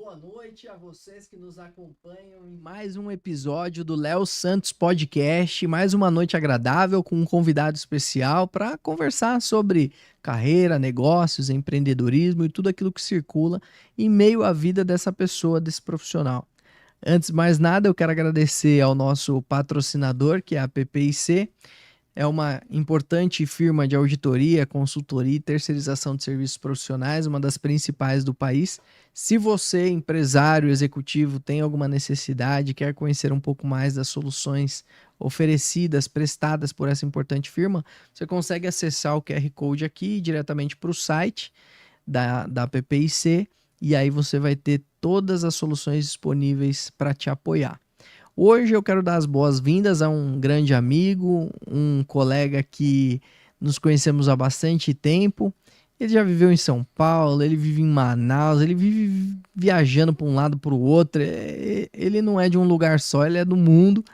boa noite a vocês que nos acompanham em mais um episódio do Léo Santos Podcast. Mais uma noite agradável com um convidado especial para conversar sobre carreira, negócios, empreendedorismo e tudo aquilo que circula em meio à vida dessa pessoa, desse profissional. Antes de mais nada, eu quero agradecer ao nosso patrocinador, que é a PPIC. É uma importante firma de auditoria, consultoria e terceirização de serviços profissionais, uma das principais do país. Se você, empresário, executivo, tem alguma necessidade, quer conhecer um pouco mais das soluções oferecidas, prestadas por essa importante firma, você consegue acessar o QR Code aqui diretamente para o site da PPIC e aí você vai ter todas as soluções disponíveis para te apoiar. Hoje eu quero dar as boas-vindas a um grande amigo, um colega que nos conhecemos há bastante tempo. Ele já viveu em São Paulo, ele vive em Manaus, ele vive viajando para um lado para o outro. Ele não é de um lugar só, ele é do mundo.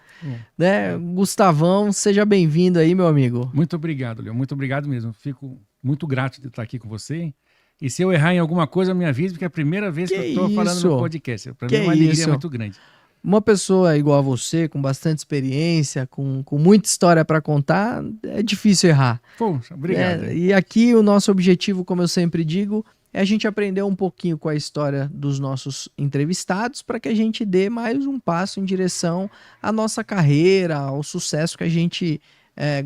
Né? Gustavão, seja bem-vindo aí, meu amigo. Muito obrigado, Léo. Muito obrigado mesmo. Fico muito grato de estar aqui com você. E se eu errar em alguma coisa, me avise, porque é a primeira vez que eu estou falando no podcast. Para mim é uma alegria muito grande. Uma pessoa igual a você, com bastante experiência, com muita história para contar, é difícil errar. Poxa, obrigado. E aqui o nosso objetivo, como eu sempre digo, é a gente aprender um pouquinho com a história dos nossos entrevistados para que a gente dê mais um passo em direção à nossa carreira, ao sucesso que a gente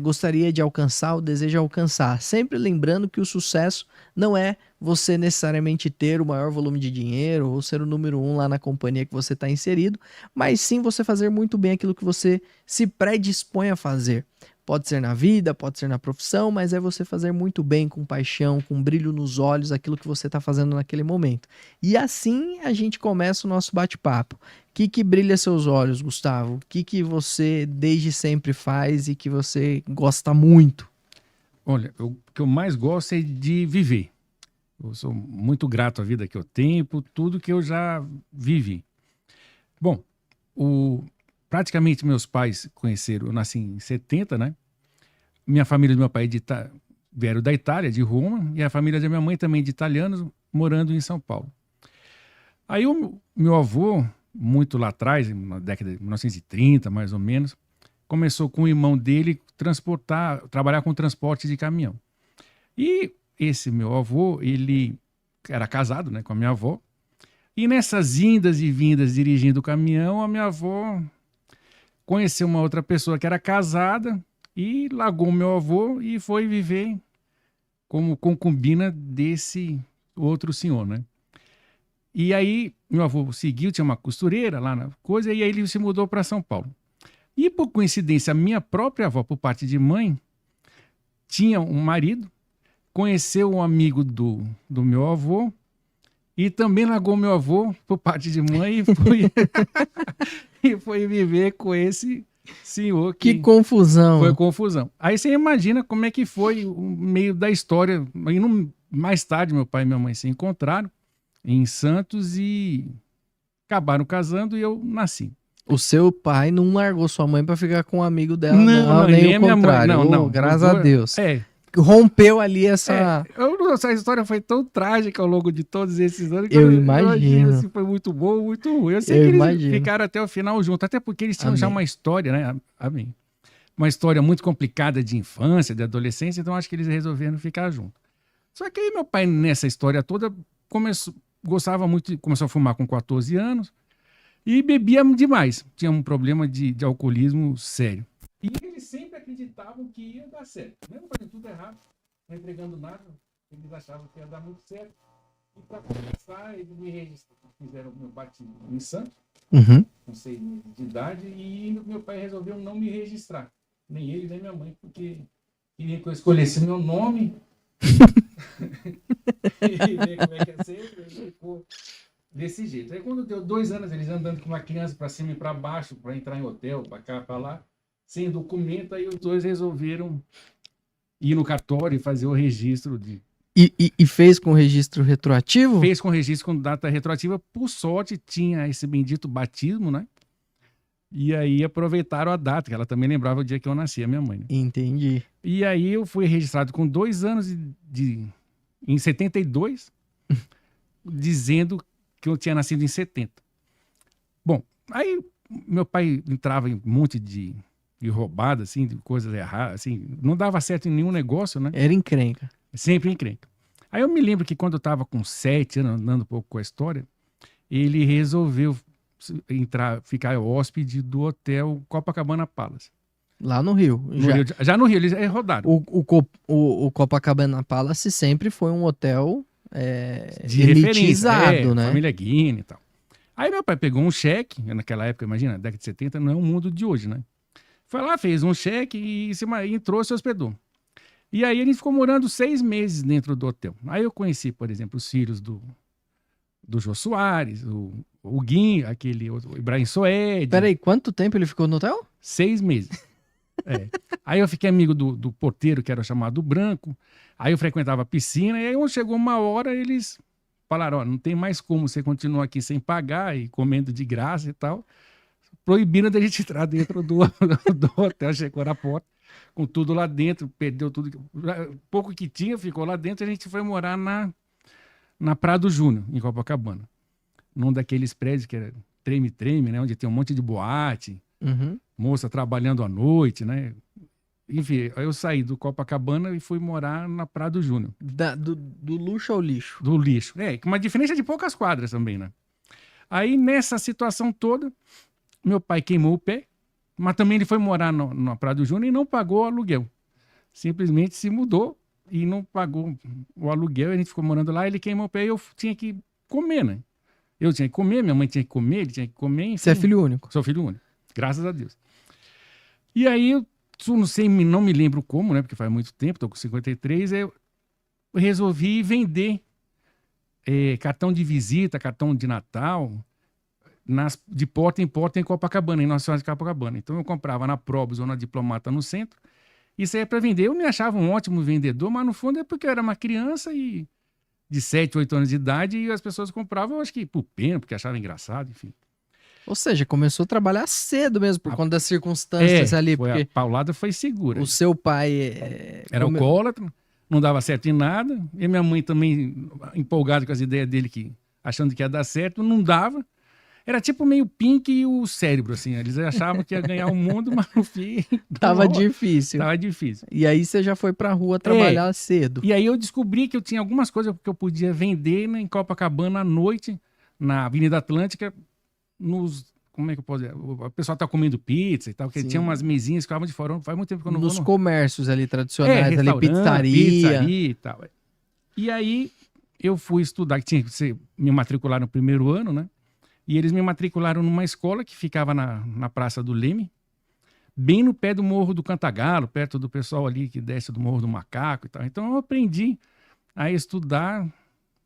gostaria de alcançar ou deseja alcançar. Sempre lembrando que o sucesso não é você necessariamente ter o maior volume de dinheiro ou ser o número 1 lá na companhia que você está inserido, mas sim você fazer muito bem aquilo que você se predispõe a fazer. Pode ser na vida, pode ser na profissão, mas é você fazer muito bem, com paixão, com brilho nos olhos, aquilo que você está fazendo naquele momento. E assim a gente começa o nosso bate-papo. O que brilha seus olhos, Gustavo? O que você desde sempre faz e que você gosta muito? Olha, o que eu mais gosto é de viver. Eu sou muito grato à vida que eu tenho, por tudo que eu já vivi. Bom, praticamente meus pais conheceram, eu nasci em 70, né? Minha família do meu pai vieram da Itália, de Roma, e a família da minha mãe também de italianos, morando em São Paulo. Aí o meu avô, muito lá atrás, na década de 1930, mais ou menos, começou com o irmão dele trabalhar com transporte de caminhão. E esse meu avô, ele era casado, né, com a minha avó, e nessas indas e vindas dirigindo o caminhão, a minha avó conheceu uma outra pessoa que era casada e largou o meu avô e foi viver como concubina desse outro senhor, né? E aí meu avô seguiu, tinha uma costureira lá na coisa, e aí ele se mudou para São Paulo. E por coincidência, a minha própria avó, por parte de mãe, tinha um marido, conheceu um amigo do meu avô e também largou meu avô por parte de mãe e foi viver com esse senhor. Que confusão! Foi confusão. Aí você imagina como é que foi o meio da história. Mais tarde, meu pai e minha mãe se encontraram em Santos e acabaram casando e eu nasci. O seu pai não largou sua mãe para ficar com um amigo dela, não, nem o contrário. Mãe, não. Graças a Deus. É. Rompeu ali essa... Essa história foi tão trágica ao longo de todos esses anos que eu imagino. Assim, foi muito bom, muito ruim. Eu sei que eles ficaram até o final juntos, até porque eles tinham já uma história, né? Amém. Uma história muito complicada de infância, de adolescência, então acho que eles resolveram ficar juntos. Só que aí meu pai, nessa história toda, começou a fumar com 14 anos e bebia demais. Tinha um problema de alcoolismo sério. E eles sempre acreditavam que ia dar certo. Mesmo fazendo tudo errado, não entregando nada, eles achavam que ia dar muito certo. E para começar, eles me registraram, fizeram o meu batismo em Santos, com 6 meses de idade, e meu pai resolveu não me registrar. Nem ele, nem minha mãe, porque queria que eu escolhesse meu nome e ver como é que ia ser, e ficou desse jeito. Aí quando deu 2 anos, eles andando com uma criança para cima e para baixo, para entrar em hotel, para cá, para lá, sem documento, aí os dois resolveram ir no cartório e fazer o registro de... E fez com registro retroativo? Fez com registro com data retroativa. Por sorte, tinha esse bendito batismo, né? E aí aproveitaram a data, que ela também lembrava o dia que eu nasci, a minha mãe. Né? Entendi. E aí eu fui registrado com 2 anos em 72, dizendo que eu tinha nascido em 70. Bom, aí meu pai entrava em um monte de roubada, assim, de coisas erradas, assim, não dava certo em nenhum negócio, né? Era encrenca. Sempre encrenca. Aí eu me lembro que quando eu estava com 7 anos, andando um pouco com a história, ele resolveu ficar hóspede do hotel Copacabana Palace. Lá no Rio. Já no Rio, eles rodaram. O Copacabana Palace sempre foi um hotel De elitizado, referência, né? família Guine e tal. Aí meu pai pegou um cheque, naquela época, imagina, década de 70, não é o mundo de hoje, né? Foi lá, fez um cheque e entrou, se hospedou. E aí a gente ficou morando 6 meses dentro do hotel. Aí eu conheci, por exemplo, os filhos do Jô Soares, o Guinho, o Ibrahim Soed. Peraí, quanto tempo ele ficou no hotel? 6 meses. Aí eu fiquei amigo do porteiro, que era chamado Branco. Aí eu frequentava a piscina. E aí quando chegou uma hora, eles falaram, não tem mais como você continuar aqui sem pagar e comendo de graça e tal. Proibiram da gente entrar dentro do hotel. Chegou na porta, com tudo lá dentro, perdeu tudo. Pouco que tinha, ficou lá dentro. A gente foi morar na Prado Júnior, em Copacabana. Num daqueles prédios que era treme-treme, né? Onde tem um monte de boate, moça trabalhando à noite, né? Enfim, aí eu saí do Copacabana e fui morar na Prado Júnior. Do luxo ao lixo. Do lixo. Com uma diferença de poucas quadras também, né? Aí, nessa situação toda, meu pai queimou o pé, mas também ele foi morar na Prado Júnior e não pagou o aluguel. Simplesmente se mudou e não pagou o aluguel. A gente ficou morando lá, ele queimou o pé e eu tinha que comer, né? Eu tinha que comer, minha mãe tinha que comer, ele tinha que comer. Enfim. Você é filho único? Sou filho único, graças a Deus. E aí, eu não sei, não me lembro como, né? Porque faz muito tempo, estou com 53, eu resolvi vender cartão de visita, cartão de Natal, de porta em Copacabana, em Nossa Senhora de Copacabana. Então eu comprava na Probos ou na Diplomata no centro, e saía para vender. Eu me achava um ótimo vendedor, mas no fundo é porque eu era uma criança e de 7, 8 anos de idade, e as pessoas compravam, eu acho que por pena, porque achavam engraçado, enfim. Ou seja, começou a trabalhar cedo mesmo, por conta das circunstâncias ali. Porque a paulada foi segura. O seu pai era alcoólatra, não dava certo em nada, e minha mãe também, empolgada com as ideias dele, achando que ia dar certo, não dava. Era tipo meio Pink e o Cérebro, assim. Eles achavam que ia ganhar o mundo, mas no fim... Tava difícil. Tava difícil. E aí você já foi pra rua trabalhar cedo. E aí eu descobri que eu tinha algumas coisas que eu podia vender em Copacabana à noite, na Avenida Atlântica, como é que eu posso dizer? O pessoal tá comendo pizza e tal, porque tinha umas mesinhas que ficavam de fora. Faz muito tempo que eu não vou. Nos comércios ali tradicionais, ali pizzaria e tal. E aí eu fui estudar, que tinha que me matricular no primeiro ano, né? E eles me matricularam numa escola que ficava na Praça do Leme, bem no pé do Morro do Cantagalo, perto do pessoal ali que desce do Morro do Macaco e tal. Então eu aprendi a estudar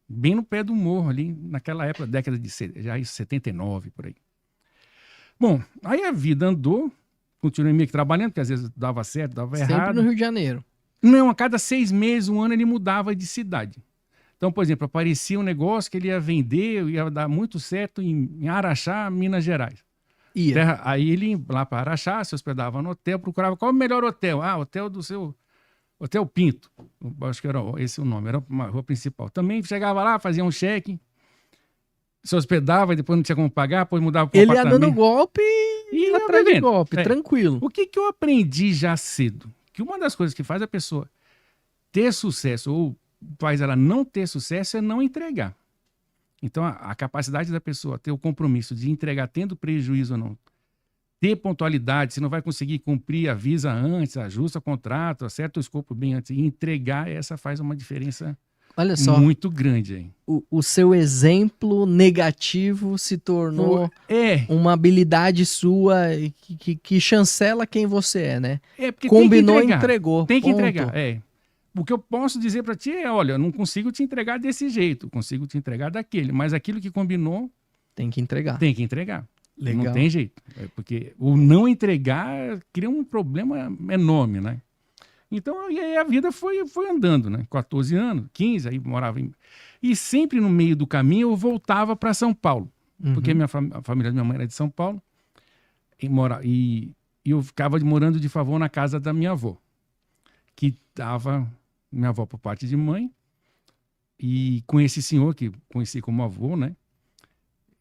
bem no pé do morro ali, naquela época, década de 79, por aí. Bom, aí a vida andou, continuei meio que trabalhando, porque às vezes dava certo, dava errado. Sempre no Rio de Janeiro? Não, a cada 6 meses, um ano, ele mudava de cidade. Então, por exemplo, aparecia um negócio que ele ia vender, ia dar muito certo em Araxá, Minas Gerais. Aí ele ia lá para Araxá, se hospedava no hotel, procurava qual o melhor hotel. Hotel do seu... Hotel Pinto. Acho que era esse o nome, era uma rua principal. Também chegava lá, fazia um cheque, se hospedava e depois não tinha como pagar, depois mudava para o apartamento. Ele ia dando golpe e atrás de golpe, tranquilo. O que eu aprendi já cedo? Que uma das coisas que faz a pessoa ter sucesso ou faz ela não ter sucesso é não entregar. Então, a capacidade da pessoa ter o compromisso de entregar tendo prejuízo ou não, ter pontualidade, se não vai conseguir cumprir, avisa antes, ajusta o contrato, acerta o escopo bem antes, e entregar, essa faz uma diferença muito grande. Aí. O seu exemplo negativo se tornou uma habilidade sua que chancela quem você é, né? Porque combinou e entregou. Tem que entregar, O que eu posso dizer para ti é, olha, eu não consigo te entregar desse jeito, consigo te entregar daquele, mas aquilo que combinou... Tem que entregar. Tem que entregar. Legal. Não tem jeito. Porque o não entregar cria um problema enorme, né? Então, e aí a vida foi andando, né? 14 anos, 15, aí morava em... E sempre no meio do caminho eu voltava para São Paulo. Porque a família da minha mãe era de São Paulo. E eu ficava morando de favor na casa da minha avó. Que estava... Minha avó por parte de mãe. E com esse senhor, que conheci como avô, né?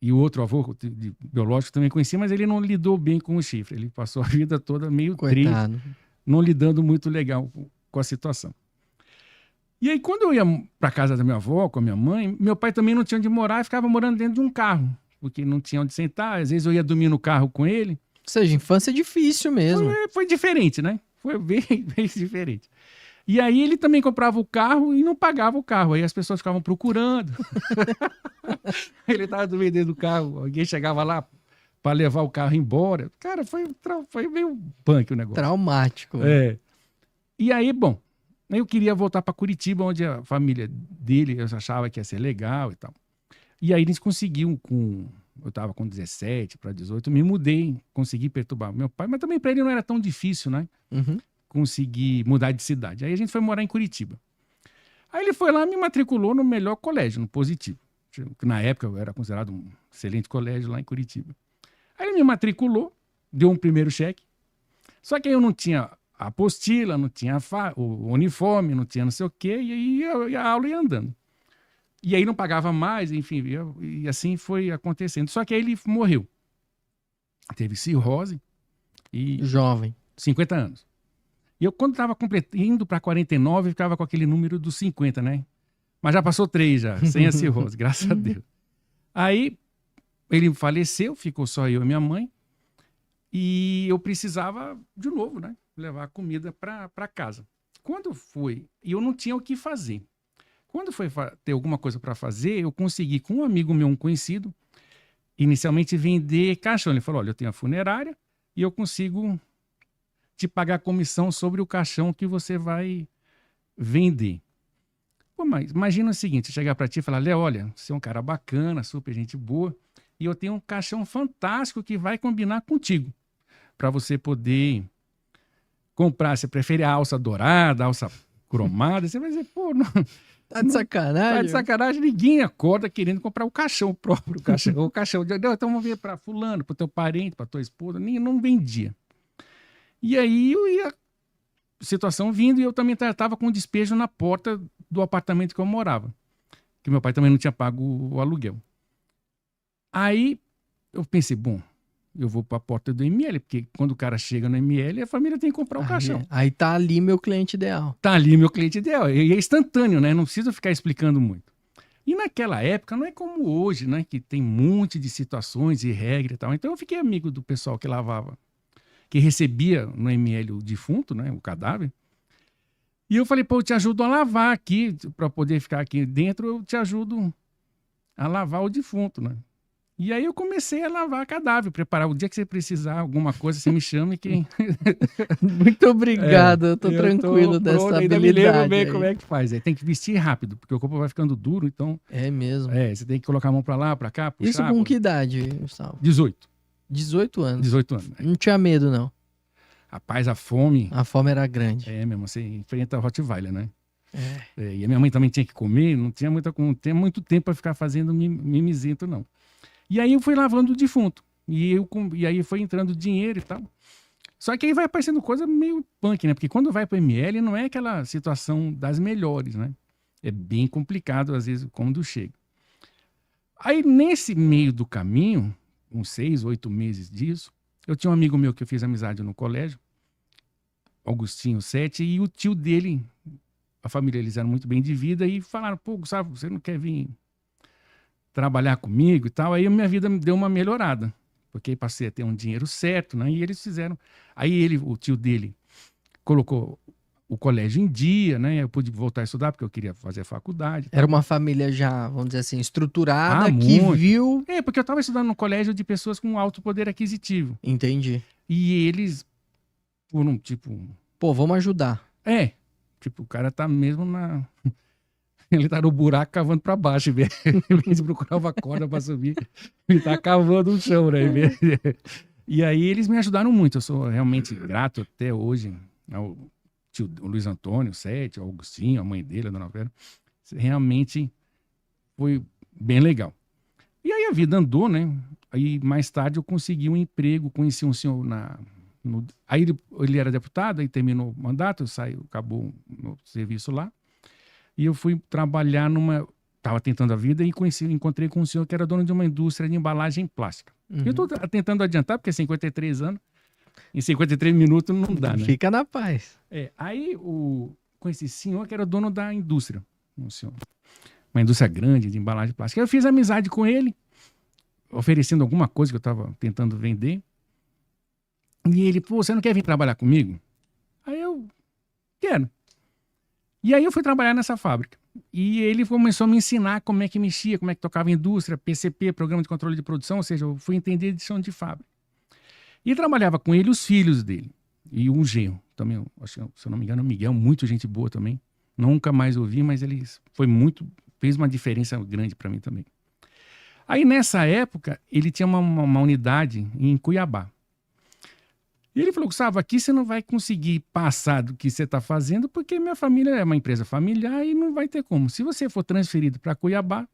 E o outro avô biológico também conhecia, mas ele não lidou bem com o chifre. Ele passou a vida toda meio triste, Coitado. não lidando muito legal com a situação. E aí, quando eu ia para casa da minha avó, com a minha mãe, meu pai também não tinha onde morar e ficava morando dentro de um carro, porque não tinha onde sentar. Às vezes eu ia dormir no carro com ele. Ou seja, infância é difícil mesmo. Foi diferente, né? Foi bem, bem diferente. E aí ele também comprava o carro e não pagava o carro. Aí as pessoas ficavam procurando. Ele estava vendendo o carro, alguém chegava lá para levar o carro embora. Cara, foi meio punk o negócio. Traumático. É. E aí, bom, eu queria voltar para Curitiba, onde a família dele, eu achava que ia ser legal e tal. E aí eles conseguiam, eu estava com 17 para 18, me mudei, consegui perturbar meu pai, mas também para ele não era tão difícil, né? Uhum. Conseguir mudar de cidade. Aí a gente foi morar em Curitiba. Aí ele foi lá e me matriculou no melhor colégio, no Positivo. Que na época eu era considerado um excelente colégio lá em Curitiba. Aí ele me matriculou, deu um primeiro cheque. Só que aí eu não tinha a apostila, não tinha o uniforme, não tinha não sei o quê, e aí a aula ia andando. E aí não pagava mais, enfim, e assim foi acontecendo. Só que aí ele morreu. Teve cirrose e Jovem. 50 anos. E eu, quando estava indo para 49, ficava com aquele número dos 50, né? Mas já passou 3 já, sem a cirrose, graças a Deus. Aí ele faleceu, ficou só eu e minha mãe. E eu precisava, de novo, né? Levar comida para casa. Quando foi, e eu não tinha o que fazer. Quando foi ter alguma coisa para fazer, eu consegui, com um amigo meu, um conhecido, inicialmente vender caixão. Ele falou, olha, eu tenho a funerária e eu consigo te pagar comissão sobre o caixão que você vai vender. Pô, mas imagina o seguinte, chegar para ti e falar, Léo, olha, você é um cara bacana, super gente boa, e eu tenho um caixão fantástico que vai combinar contigo, para você poder comprar. Você prefere a alça dourada, a alça cromada? Você vai dizer, pô, não... Tá de sacanagem? Tá de sacanagem, ninguém acorda querendo comprar o caixão, o próprio caixão. O caixão, então vamos ver para fulano, para teu parente, para tua esposa, nem não vendia. E aí eu ia, situação vindo, e eu também estava com despejo na porta do apartamento que eu morava, que meu pai também não tinha pago o aluguel. Aí eu pensei, bom, eu vou para a porta do ML, porque quando o cara chega no ML, a família tem que comprar o caixão. Aí tá ali meu cliente ideal. Tá ali meu cliente ideal. E é instantâneo, né? Não precisa ficar explicando muito. E naquela época não é como hoje, né? Que tem um monte de situações e regras e tal. Então eu fiquei amigo do pessoal que lavava, que recebia no ML o defunto, né? O cadáver. E eu falei, pô, eu te ajudo a lavar aqui, para poder ficar aqui dentro, eu te ajudo a lavar o defunto, né? E aí eu comecei a lavar cadáver, preparar. O dia que você precisar alguma coisa, você me chama e quem... Muito obrigado, eu tô tranquilo dessa ainda habilidade. me lembro bem aí. como é que faz. Aí tem que vestir rápido, porque o corpo vai ficando duro, então... É mesmo. você tem que colocar a mão pra lá, pra cá, puxar. Isso com que idade, Gustavo? 18. 18 anos. 18 anos. Não tinha medo, não. Rapaz, a fome... A fome era grande. mesmo, você enfrenta Rottweiler, né? É. E a minha mãe também tinha que comer, não tinha muito tempo para ficar fazendo mimizento, não. E aí eu fui lavando o defunto. E aí foi entrando dinheiro e tal. Só que aí vai aparecendo coisa meio punk, né? Porque quando vai para o ML não é aquela situação das melhores, né? É bem complicado, às vezes, quando chega. Aí, nesse meio do caminho, uns 6, 8 meses disso, eu tinha um amigo meu que eu fiz amizade no colégio, Augustinho Sete, e o tio dele, a família, eles eram muito bem de vida, e falaram, pô, Gustavo, você não quer vir trabalhar comigo e tal? Aí a minha vida me deu uma melhorada, porque passei a ter um dinheiro certo, né? E eles fizeram... Aí o tio dele, colocou o colégio em dia, né? Eu pude voltar a estudar porque eu queria fazer faculdade. Era uma família já, vamos dizer assim, estruturada, que muito. viu... Porque eu estava estudando no colégio de pessoas com alto poder aquisitivo. Entendi. E eles foram, tipo... Pô, vamos ajudar. Tipo, o cara tá mesmo na... Ele tá no buraco cavando pra baixo, em vez de procurar uma corda pra subir. Ele tá cavando o chão, né? E aí eles me ajudaram muito. Eu sou realmente grato até hoje ao tio o Luiz Antônio, Sete, ao Augustinho, a mãe dele, a dona Vera. Realmente foi bem legal. E aí a vida andou, né? Aí mais tarde eu consegui um emprego, conheci um senhor aí ele era deputado, aí terminou o mandato, acabou o meu serviço lá. E eu fui trabalhar estava tentando a vida e encontrei com um senhor que era dono de uma indústria de embalagem plástica. Uhum. Eu estou tentando adiantar, porque 53 anos, em 53 minutos não dá, né? Fica na paz. Aí, com esse senhor que era dono da indústria, um senhor, uma indústria grande de embalagem plástica. Eu fiz amizade com ele, oferecendo alguma coisa que eu estava tentando vender. E ele, pô, você não quer vir trabalhar comigo? Aí eu, quero. E aí eu fui trabalhar nessa fábrica. E ele começou a me ensinar como é que mexia, como é que tocava a indústria, PCP, Programa de Controle de Produção, ou seja, eu fui entender de chão de fábrica. E trabalhava com ele os filhos dele. E um genro também, acho que, se eu não me engano, o Miguel, muito gente boa também. Nunca mais ouvi, mas ele fez uma diferença grande para mim também. Aí nessa época, ele tinha uma unidade em Cuiabá. E ele falou, Gustavo, aqui você não vai conseguir passar do que você está fazendo, porque minha família é uma empresa familiar e não vai ter como. Se você for transferido para Cuiabá,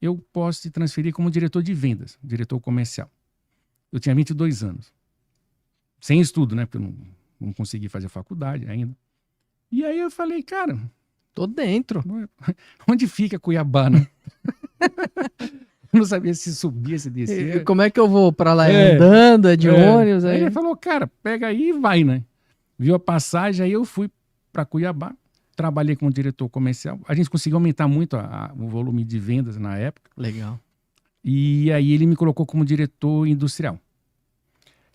eu posso te transferir como diretor de vendas, diretor comercial. Eu tinha 22 anos. Sem estudo, né? Porque eu não consegui fazer faculdade ainda. E aí eu falei, cara... Tô dentro. Onde fica Cuiabá, né? Eu não sabia se subia, se descia. Como é que eu vou pra lá? Andando, de ônibus? Aí ele falou, cara, pega aí e vai, né? Viu a passagem, aí eu fui para Cuiabá, trabalhei como diretor comercial. A gente conseguiu aumentar muito o volume de vendas na época. Legal. E aí ele me colocou como diretor industrial.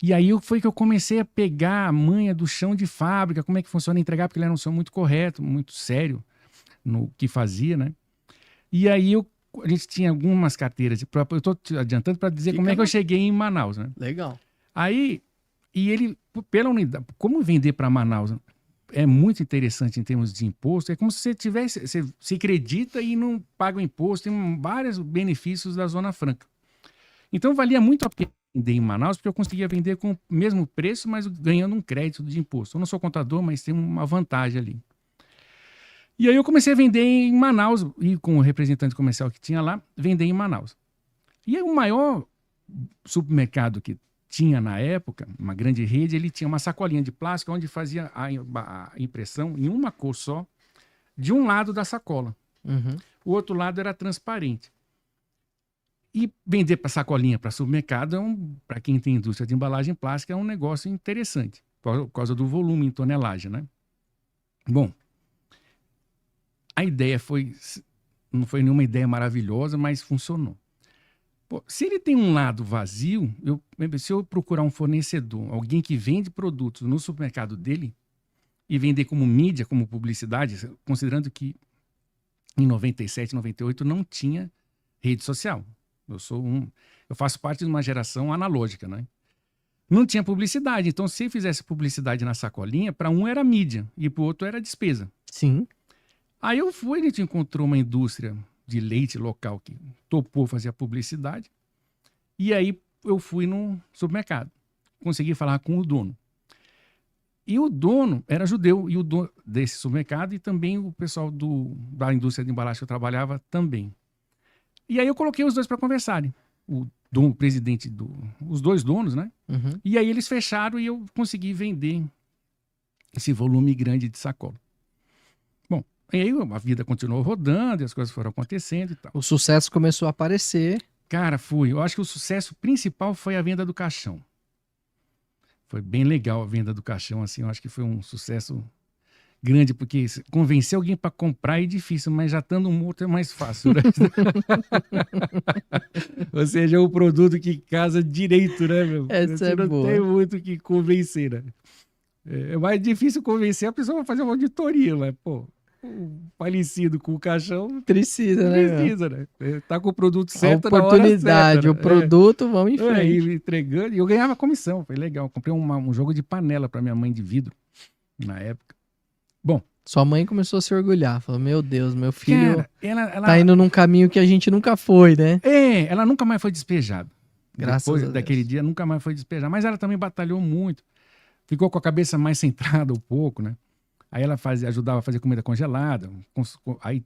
E aí foi que eu comecei a pegar a manha do chão de fábrica, como é que funciona entregar, porque ele era um senhor muito correto, muito sério no que fazia, né? E aí a gente tinha algumas carteiras. Eu estou te adiantando para dizer como é que eu cheguei em Manaus, né? Legal. Aí, e ele, pela unidade, como vender para Manaus é muito interessante em termos de imposto, é como se você se acredita e não paga o imposto, tem vários benefícios da Zona Franca. Então valia muito a pena vender em Manaus, porque eu conseguia vender com o mesmo preço, mas ganhando um crédito de imposto. Eu não sou contador, mas tem uma vantagem ali. E aí eu comecei a vender em Manaus, e com o representante comercial que tinha lá, vender em Manaus. E aí o maior supermercado que tinha na época, uma grande rede, ele tinha uma sacolinha de plástico onde fazia a impressão em uma cor só, de um lado da sacola. Uhum. O outro lado era transparente. E vender para sacolinha para supermercado, para quem tem indústria de embalagem plástica, é um negócio interessante, por causa do volume em tonelagem, né? Bom, a ideia não foi nenhuma ideia maravilhosa, mas funcionou. Pô, se ele tem um lado vazio, se eu procurar um fornecedor, alguém que vende produtos no supermercado dele e vender como mídia, como publicidade, considerando que em 97, 98 não tinha rede social. Eu faço parte de uma geração analógica, né? Não tinha publicidade, então se fizesse publicidade na sacolinha, para um era mídia e para o outro era despesa. Sim. Aí a gente encontrou uma indústria de leite local que topou fazer a publicidade. E aí eu fui no supermercado. Consegui falar com o dono. E o dono era judeu, e o dono desse supermercado, e também o pessoal da indústria de embalagem que eu trabalhava também. E aí eu coloquei os dois para conversarem. O presidente, os dois donos, né? Uhum. E aí eles fecharam e eu consegui vender esse volume grande de sacola. Bom, e aí a vida continuou rodando, e as coisas foram acontecendo e tal. O sucesso começou a aparecer. Cara, eu acho que o sucesso principal foi a venda do caixão. Foi bem legal a venda do caixão, assim, eu acho que foi um sucesso grande, porque convencer alguém para comprar é difícil, mas já estando morto é mais fácil, né? Ou seja, é o produto que casa direito, né, meu? Essa Você é não boa. tem muito que convencer, né? É mais difícil convencer a pessoa a fazer uma auditoria, mas, pô, o falecido com o caixão Precisa, né? precisa, né? Tá com o produto A certo na hora oportunidade, certa, o né? produto, vamos em frente. E entregando, e eu ganhava comissão, foi legal. Comprei um jogo de panela para minha mãe de vidro na época. Bom, Sua mãe começou a se orgulhar. Falou, meu Deus, meu filho cara, ela tá indo num caminho que a gente nunca foi, né? ela nunca mais foi despejada. Graças Depois a Deus. daquele dia, nunca mais foi despejada. Mas ela também batalhou muito. Ficou com a cabeça mais centrada um pouco, né? Aí ela ajudava a fazer comida congelada. Aí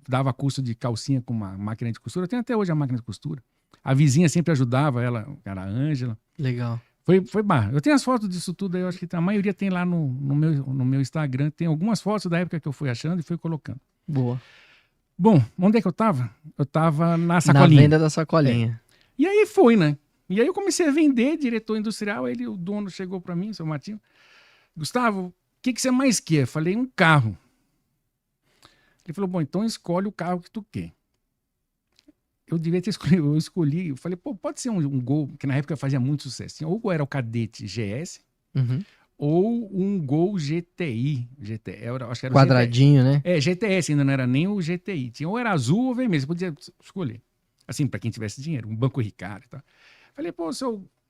dava curso de calcinha com uma máquina de costura. Tem até hoje a máquina de costura. A vizinha sempre ajudava ela, era a Ângela. Legal. Foi barra. Eu tenho as fotos disso tudo aí, eu acho que a maioria tem lá no meu Instagram. Tem algumas fotos da época que eu fui achando e fui colocando. Boa. Bom, onde é que eu tava? Eu tava na Na sacolinha. venda da sacolinha. E aí foi, né? E aí eu comecei a vender, diretor industrial, aí o dono chegou para mim, seu Martinho, Gustavo, o que você mais quer? Eu falei, um carro. Ele falou, bom, então escolhe o carro que tu quer. Eu devia ter escolhido, eu escolhi, eu falei, pô, pode ser um Gol, que na época fazia muito sucesso. Ou era o Cadete GS, Uhum. ou um Gol GTI. Acho que era o Quadradinho, né? GTS, ainda não era nem o GTI. Tinha, ou era azul ou vermelho, você podia escolher. Assim, para quem tivesse dinheiro, um Banco Ricardo e tal. Falei, pô,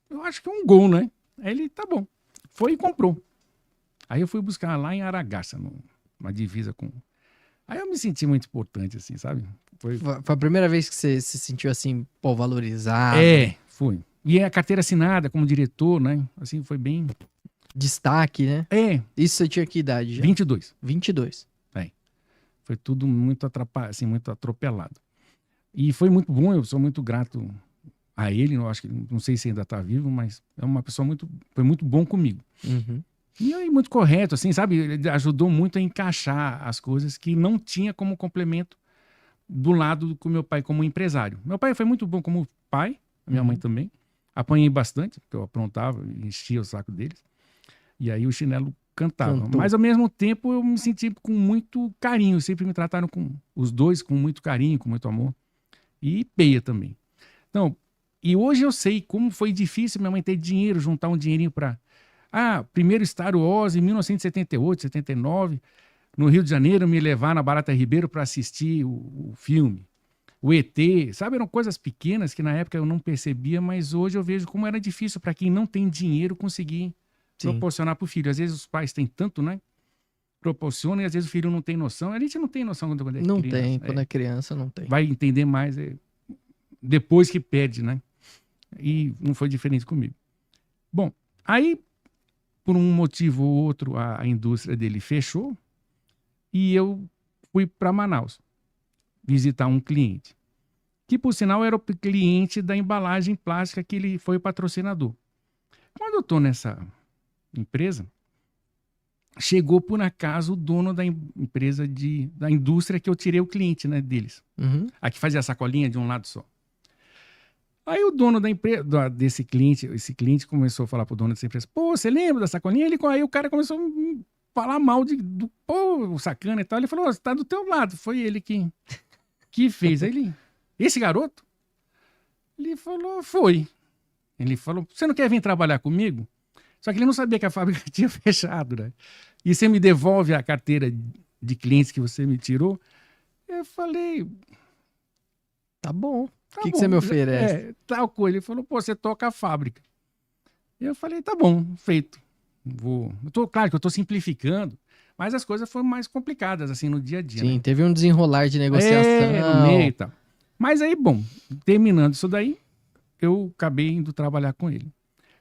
eu acho que é um Gol, né? Aí ele, tá bom. Foi e comprou. Aí eu fui buscar lá em Aragaça, numa divisa com... Aí eu me senti muito importante, assim, sabe? Foi a primeira vez que você se sentiu assim, pô, valorizado. Foi. E a carteira assinada como diretor, né? Assim, foi bem... Destaque, né? Isso você tinha que idade já? 22. 22. Foi tudo muito assim, muito atropelado. E foi muito bom, eu sou muito grato a ele, eu acho que, não sei se ainda está vivo, mas é uma pessoa foi muito bom comigo. Uhum. E aí, muito correto, assim, sabe? Ele ajudou muito a encaixar as coisas que não tinha como complemento do lado com meu pai como empresário. Meu pai foi muito bom como pai, a minha mãe também. Apanhei bastante, porque eu aprontava, enchia o saco deles. E aí o chinelo cantava. Cantou. Mas ao mesmo tempo eu me senti com muito carinho. Sempre me trataram com os dois com muito carinho, com muito amor. E peia também. Então, e hoje eu sei como foi difícil minha mãe ter dinheiro, juntar um dinheirinho para... primeiro Star Wars em 1978, 79, no Rio de Janeiro, me levar na Barata Ribeiro para assistir o filme. O ET, sabe? Eram coisas pequenas que na época eu não percebia, mas hoje eu vejo como era difícil para quem não tem dinheiro conseguir proporcionar para o filho. Às vezes os pais têm tanto, né? Proporcionam e às vezes o filho não tem noção. A gente não tem noção quando é Não criança. tem, quando é criança não tem. Vai entender mais depois que perde, né? E não foi diferente comigo. Bom, aí, por um motivo ou outro, a indústria dele fechou e eu fui para Manaus visitar um cliente, que por sinal era o cliente da embalagem plástica que ele foi o patrocinador. Quando eu estou nessa empresa, chegou por acaso o dono da empresa da indústria que eu tirei o cliente, né, deles. Uhum. A que fazia a sacolinha de um lado só. Aí o dono da empresa, esse cliente começou a falar pro dono dessa empresa, pô, você lembra da sacolinha? Aí o cara começou a falar mal do pô, sacana e tal. Ele falou, você tá do teu lado. Foi ele que fez. Aí ele, esse garoto? Ele falou, foi. Ele falou, você não quer vir trabalhar comigo? Só que ele não sabia que a fábrica tinha fechado, né? E você me devolve a carteira de clientes que você me tirou? Eu falei... Tá bom. Tá O que bom, você me oferece? Tal coisa. Ele falou, pô, você toca a fábrica. Eu falei, tá bom, feito. Claro que eu tô simplificando, mas as coisas foram mais complicadas, assim, no dia a dia. Sim, né? teve um desenrolar de negociação. No meio e tal. Mas aí, bom, terminando isso daí, eu acabei indo trabalhar com ele.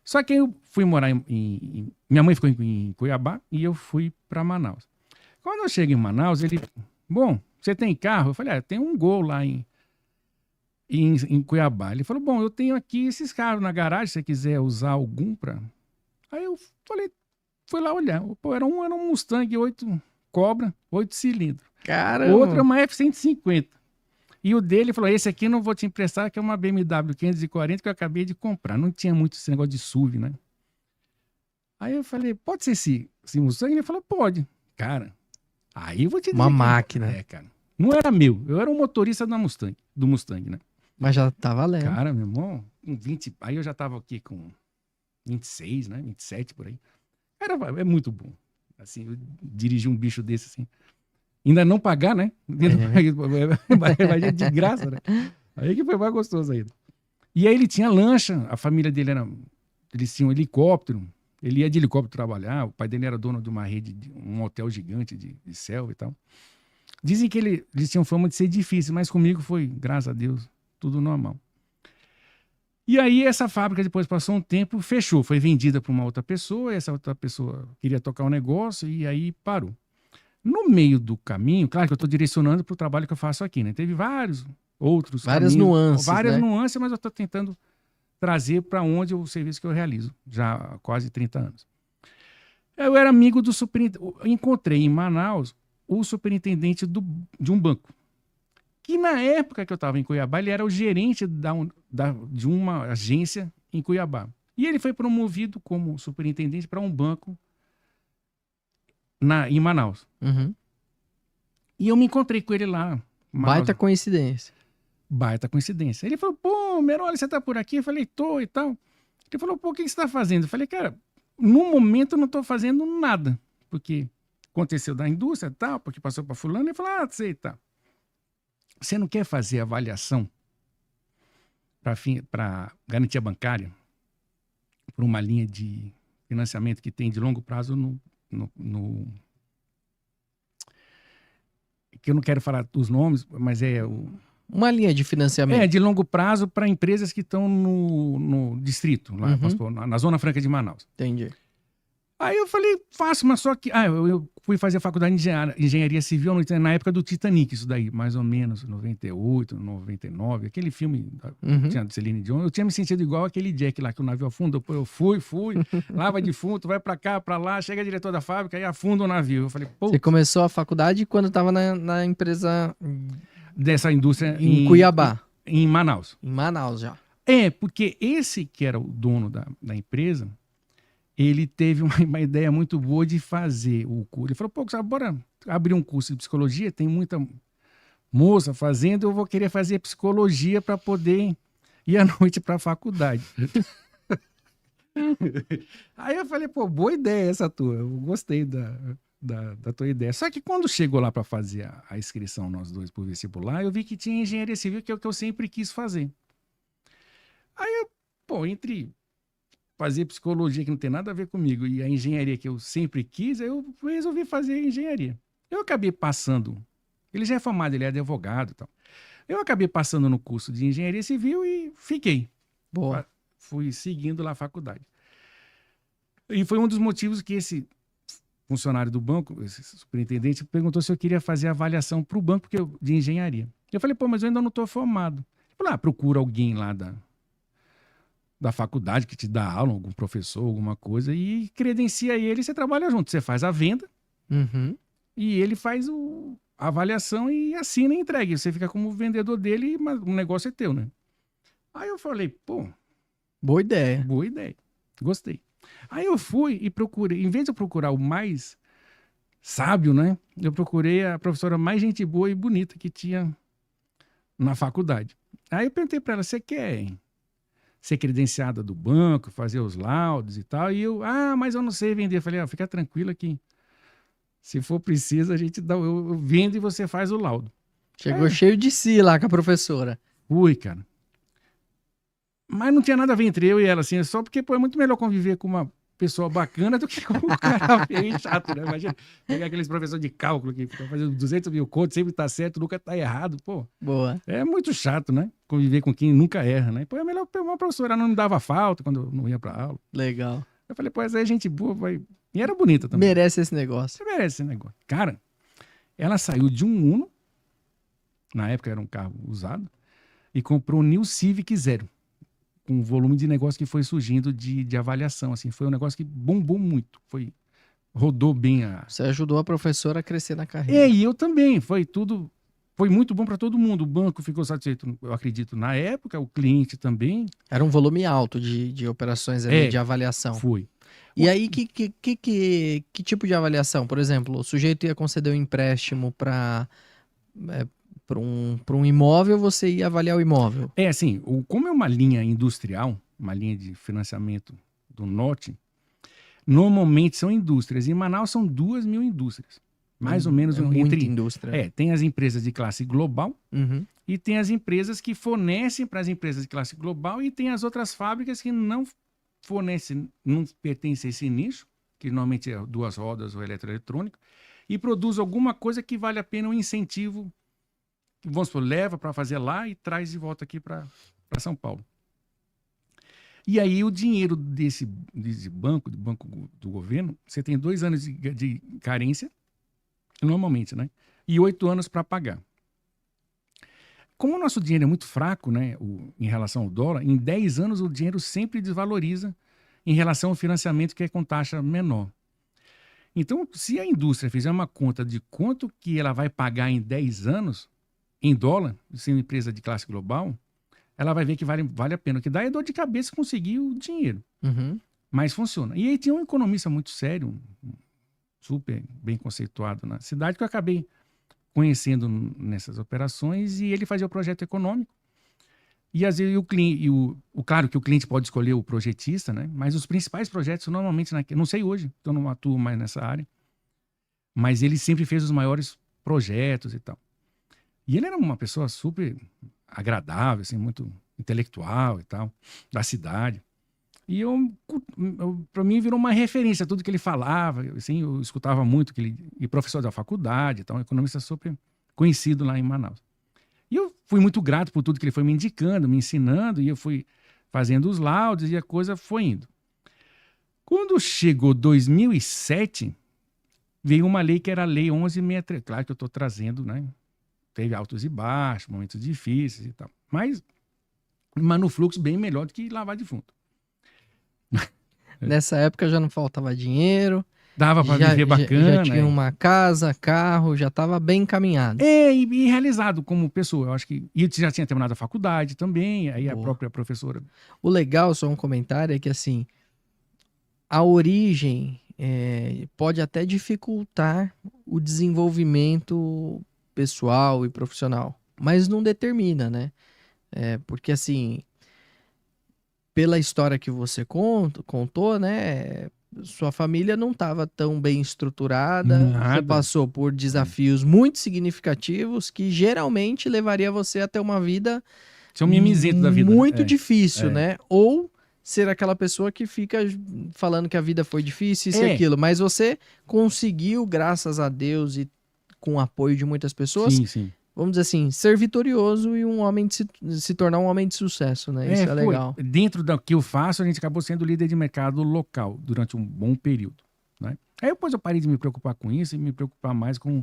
Só que eu fui morar minha mãe ficou em Cuiabá e eu fui para Manaus. Quando eu chego em Manaus, ele... Bom, você tem carro? Eu falei, tem um Gol lá em Cuiabá. Ele falou, bom, eu tenho aqui esses carros na garagem, se você quiser usar algum para... Aí eu falei, fui lá olhar. Pô, era um Mustang 8 Cobra, 8 cilindros. Caramba! Outro é uma F-150. E o dele falou, esse aqui não vou te emprestar, que é uma BMW 540 que eu acabei de comprar. Não tinha muito esse negócio de SUV, né? Aí eu falei, pode ser esse Mustang? Ele falou, pode. Cara, aí eu vou te dizer uma máquina. cara. Não era meu, eu era um motorista do Mustang, né? Mas já tá valendo. Cara, meu irmão, com 20... Aí eu já tava aqui com 26, né? 27 por aí. É muito bom. Assim, eu dirigir um bicho desse, assim. Ainda não pagar, né? Vai de graça, né? Aí que foi mais gostoso ainda. E aí ele tinha lancha, a família dele eles tinham um helicóptero, ele ia de helicóptero trabalhar, o pai dele era dono de uma rede, um hotel gigante de selva e tal. Dizem que eles tinham fama de ser difícil, mas comigo foi, graças a Deus, tudo normal. E aí essa fábrica, depois passou um tempo, fechou, foi vendida para uma outra pessoa, essa outra pessoa queria tocar um negócio e aí parou. No meio do caminho, claro que eu estou direcionando para o trabalho que eu faço aqui, né? Teve várias nuances, várias né? nuances, mas eu estou tentando trazer para onde o serviço que eu realizo, já há quase 30 anos. Eu era amigo do superintendente, encontrei em Manaus o superintendente de um banco. que na época que eu estava em Cuiabá, ele era o gerente de uma agência em Cuiabá. E ele foi promovido como superintendente para um banco em Manaus. Uhum. E eu me encontrei com ele lá. Baita coincidência. Baita coincidência. Ele falou, pô, Meroli, você tá por aqui? Eu falei, tô e tal. Ele falou, pô, o que você tá fazendo? Eu falei, cara, no momento eu não tô fazendo nada. Porque aconteceu da indústria e tal, porque passou para fulano. Ele falou, sei e tal. Você não quer fazer avaliação para garantia bancária por uma linha de financiamento que tem de longo prazo que eu não quero falar os nomes, mas uma linha de financiamento. De longo prazo para empresas que estão no distrito, lá, na Zona Franca de Manaus. Entendi. Aí eu falei, faço, mas só que... eu fui fazer a faculdade de engenharia civil na época do Titanic, isso daí, mais ou menos, 98, 99, aquele filme tinha de Celine Dion. Eu tinha me sentido igual aquele Jack lá, que o navio afunda, eu fui, lá vai defunto, vai pra cá, pra lá, chega diretor da fábrica e afunda o navio. Eu falei, pô... Você começou a faculdade quando estava na empresa... Dessa indústria em Cuiabá. Em Manaus. Em Manaus já. Porque esse que era o dono da empresa... ele teve uma ideia muito boa de fazer o curso. Ele falou, pô, bora abrir um curso de psicologia, tem muita moça fazendo, eu vou querer fazer psicologia para poder ir à noite para a faculdade. Aí eu falei, pô, boa ideia essa tua, eu gostei da tua ideia. Só que quando chegou lá para fazer a inscrição, nós dois, por vestibular, eu vi que tinha engenharia civil, que é o que eu sempre quis fazer. Aí entre... fazer psicologia que não tem nada a ver comigo e a engenharia que eu sempre quis, eu resolvi fazer engenharia. Eu acabei passando, ele já é formado, ele é advogado e tal. Eu acabei passando no curso de engenharia civil e fiquei. Boa. Fui seguindo lá a faculdade. E foi um dos motivos que esse funcionário do banco, esse superintendente, perguntou se eu queria fazer avaliação para o banco de engenharia. Eu falei, pô, mas eu ainda não estou formado. Ele falou, procura alguém lá da faculdade que te dá aula, algum professor, alguma coisa, e credencia ele e você trabalha junto. Você faz a venda e ele faz a avaliação e assina e entrega. Você fica como vendedor dele, mas o negócio é teu, né? Aí eu falei, pô... boa ideia. Boa ideia. Gostei. Aí eu fui e procurei, em vez de eu procurar o mais sábio, né? Eu procurei a professora mais gente boa e bonita que tinha na faculdade. Aí eu perguntei para ela, você quer ser credenciada do banco, fazer os laudos e tal? E eu, mas eu não sei vender. Eu falei, fica tranquila que se for preciso, a gente dá, eu vendo e você faz o laudo. Chegou cheio de si lá com a professora. Fui, cara. Mas não tinha nada a ver entre eu e ela, assim, só porque é muito melhor conviver com uma pessoa bacana do que com um cara feio e chato, né? Imagina, pegar aqueles professores de cálculo que ficam fazendo 200 mil contos, sempre tá certo, nunca tá errado, pô. Boa. É muito chato, né? Conviver com quem nunca erra, né? Pô, é melhor pegar uma professora, ela não me dava falta quando eu não ia pra aula. Legal. Eu falei, pô, essa é gente boa, vai... E era bonita também. Merece esse negócio. Você merece esse negócio. Cara, ela saiu de um Uno, na época era um carro usado, e comprou um New Civic Zero, com o volume de negócio que foi surgindo de avaliação, assim. Foi um negócio que bombou muito, rodou bem Você ajudou a professora a crescer na carreira. E eu também, foi muito bom para todo mundo. O banco ficou satisfeito, eu acredito, na época, o cliente também. Era um volume alto de operações ali, de avaliação. Foi. E aí, que tipo de avaliação? Por exemplo, o sujeito ia conceder um empréstimo para um imóvel, você ia avaliar o imóvel. Assim, como é uma linha industrial, uma linha de financiamento do norte, normalmente são indústrias. Em Manaus são 2.000 indústrias. Mais ou menos muita indústria. Tem as empresas de classe global e tem as empresas que fornecem para as empresas de classe global e tem as outras fábricas que não fornecem, não pertencem a esse nicho, que normalmente é duas rodas ou eletroeletrônico, e produz alguma coisa que vale a pena um incentivo, vamos supor, leva para fazer lá e traz de volta aqui para São Paulo. E aí o dinheiro desse banco, do banco do governo, você tem 2 anos de carência, normalmente, né? E 8 anos para pagar. Como o nosso dinheiro é muito fraco, né, em relação ao dólar, em 10 anos o dinheiro sempre desvaloriza em relação ao financiamento que é com taxa menor. Então, se a indústria fizer uma conta de quanto que ela vai pagar em 10 anos, em dólar, sendo empresa de classe global, ela vai ver que vale a pena. O que dá é dor de cabeça conseguir o dinheiro. Uhum. Mas funciona. E aí tinha um economista muito sério, super bem conceituado na cidade, que eu acabei conhecendo nessas operações, e ele fazia o projeto econômico. E às vezes claro que o cliente pode escolher o projetista, né? Mas os principais projetos normalmente, não sei hoje, eu não atuo mais nessa área, mas ele sempre fez os maiores projetos e tal. E ele era uma pessoa super agradável, assim, muito intelectual e tal, da cidade. E para mim virou uma referência, tudo que ele falava, assim, eu escutava muito, e professor da faculdade, então, um economista super conhecido lá em Manaus. E eu fui muito grato por tudo que ele foi me indicando, me ensinando, e eu fui fazendo os laudos e a coisa foi indo. Quando chegou 2007, veio uma lei que era a Lei 1163. Claro que eu estou trazendo, né? Teve altos e baixos, momentos difíceis e tal. Mas no fluxo bem melhor do que lavar de fundo. Nessa época já não faltava dinheiro, Dava para viver já bacana. tinha uma casa, carro, já estava bem encaminhado. E realizado como pessoa. Eu acho que. E já tinha terminado a faculdade também, aí a Boa. própria professora. O legal, só um comentário, é que assim, a origem pode até dificultar o desenvolvimento pessoal e profissional, mas não determina, né? Porque assim, pela história que você contou, né? Sua família não estava tão bem estruturada, você Nada. passou por desafios muito significativos que geralmente levaria você a ter uma vida Isso é um mimizento da vida. muito né? difícil, né? Ou ser aquela pessoa que fica falando que a vida foi difícil, isso e aquilo. Mas você conseguiu, graças a Deus e com o apoio de muitas pessoas, Sim. vamos dizer assim, ser vitorioso e um homem se tornar um homem de sucesso, né? Isso é legal. Dentro do que eu faço, a gente acabou sendo líder de mercado local durante um bom período, né? Aí depois eu parei de me preocupar com isso e me preocupar mais com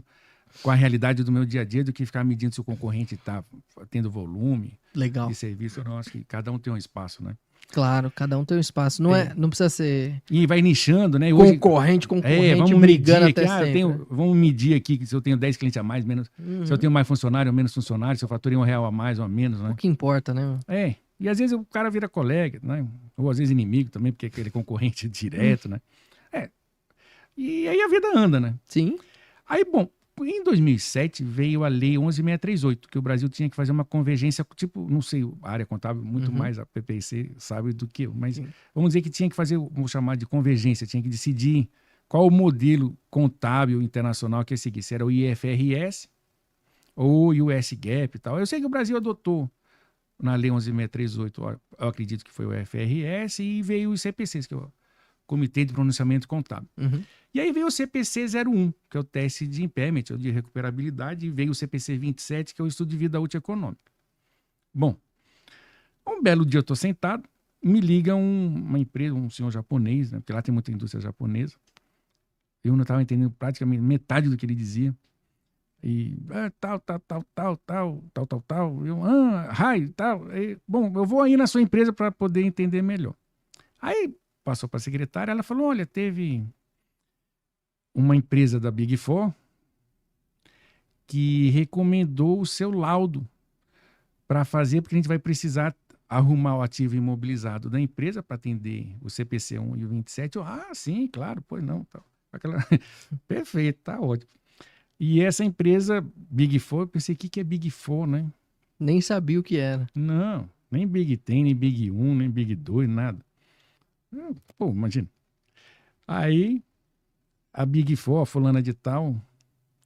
a realidade do meu dia a dia do que ficar medindo se o concorrente está tendo volume de serviço. Eu não acho que cada um tem um espaço, né? Claro, cada um tem um espaço. Não precisa ser. E vai nichando, né? Concorrente, vamos brigando medir até aqui, sempre. vamos medir aqui se eu tenho 10 clientes a mais, menos. Se eu tenho mais funcionário ou menos funcionário, se eu faturei R$1 a mais ou a menos, né? O que importa, né? E às vezes o cara vira colega, né? Ou às vezes inimigo também, porque é aquele concorrente direto, né? E aí a vida anda, né? Sim. Aí, bom, em 2007 veio a Lei 11.638, que o Brasil tinha que fazer uma convergência, tipo, não sei, a área contábil, muito mais a PPC sabe do que eu, mas vamos dizer que tinha que fazer, vamos chamar de convergência, tinha que decidir qual o modelo contábil internacional que ia seguir, se era o IFRS ou o US GAAP e tal. Eu sei que o Brasil adotou na Lei 11.638, eu acredito que foi o IFRS, e veio o CPCs, que é o Comitê de Pronunciamento Contábil. E aí veio o CPC 01, que é o teste de impairment, ou de recuperabilidade, e veio o CPC 27, que é o estudo de vida útil econômica. Bom, um belo dia eu estou sentado, me liga uma empresa, um senhor japonês, né, porque lá tem muita indústria japonesa. Eu não estava entendendo praticamente metade do que ele dizia. E tal. Eu, tal. Bom, eu vou aí na sua empresa para poder entender melhor. Aí passou para a secretária, ela falou, olha, teve uma empresa da Big Four que recomendou o seu laudo para fazer, porque a gente vai precisar arrumar o ativo imobilizado da empresa para atender o CPC 1 e o 27. Eu, sim, claro, pois não. Tal. Perfeito, tá ótimo. E essa empresa, Big Four, eu pensei, o que é Big Four, né? Nem sabia o que era. Não, nem Big 10, nem Big 1, nem Big 2, nada. Pô, imagina. Aí, a Big Four, a fulana de tal,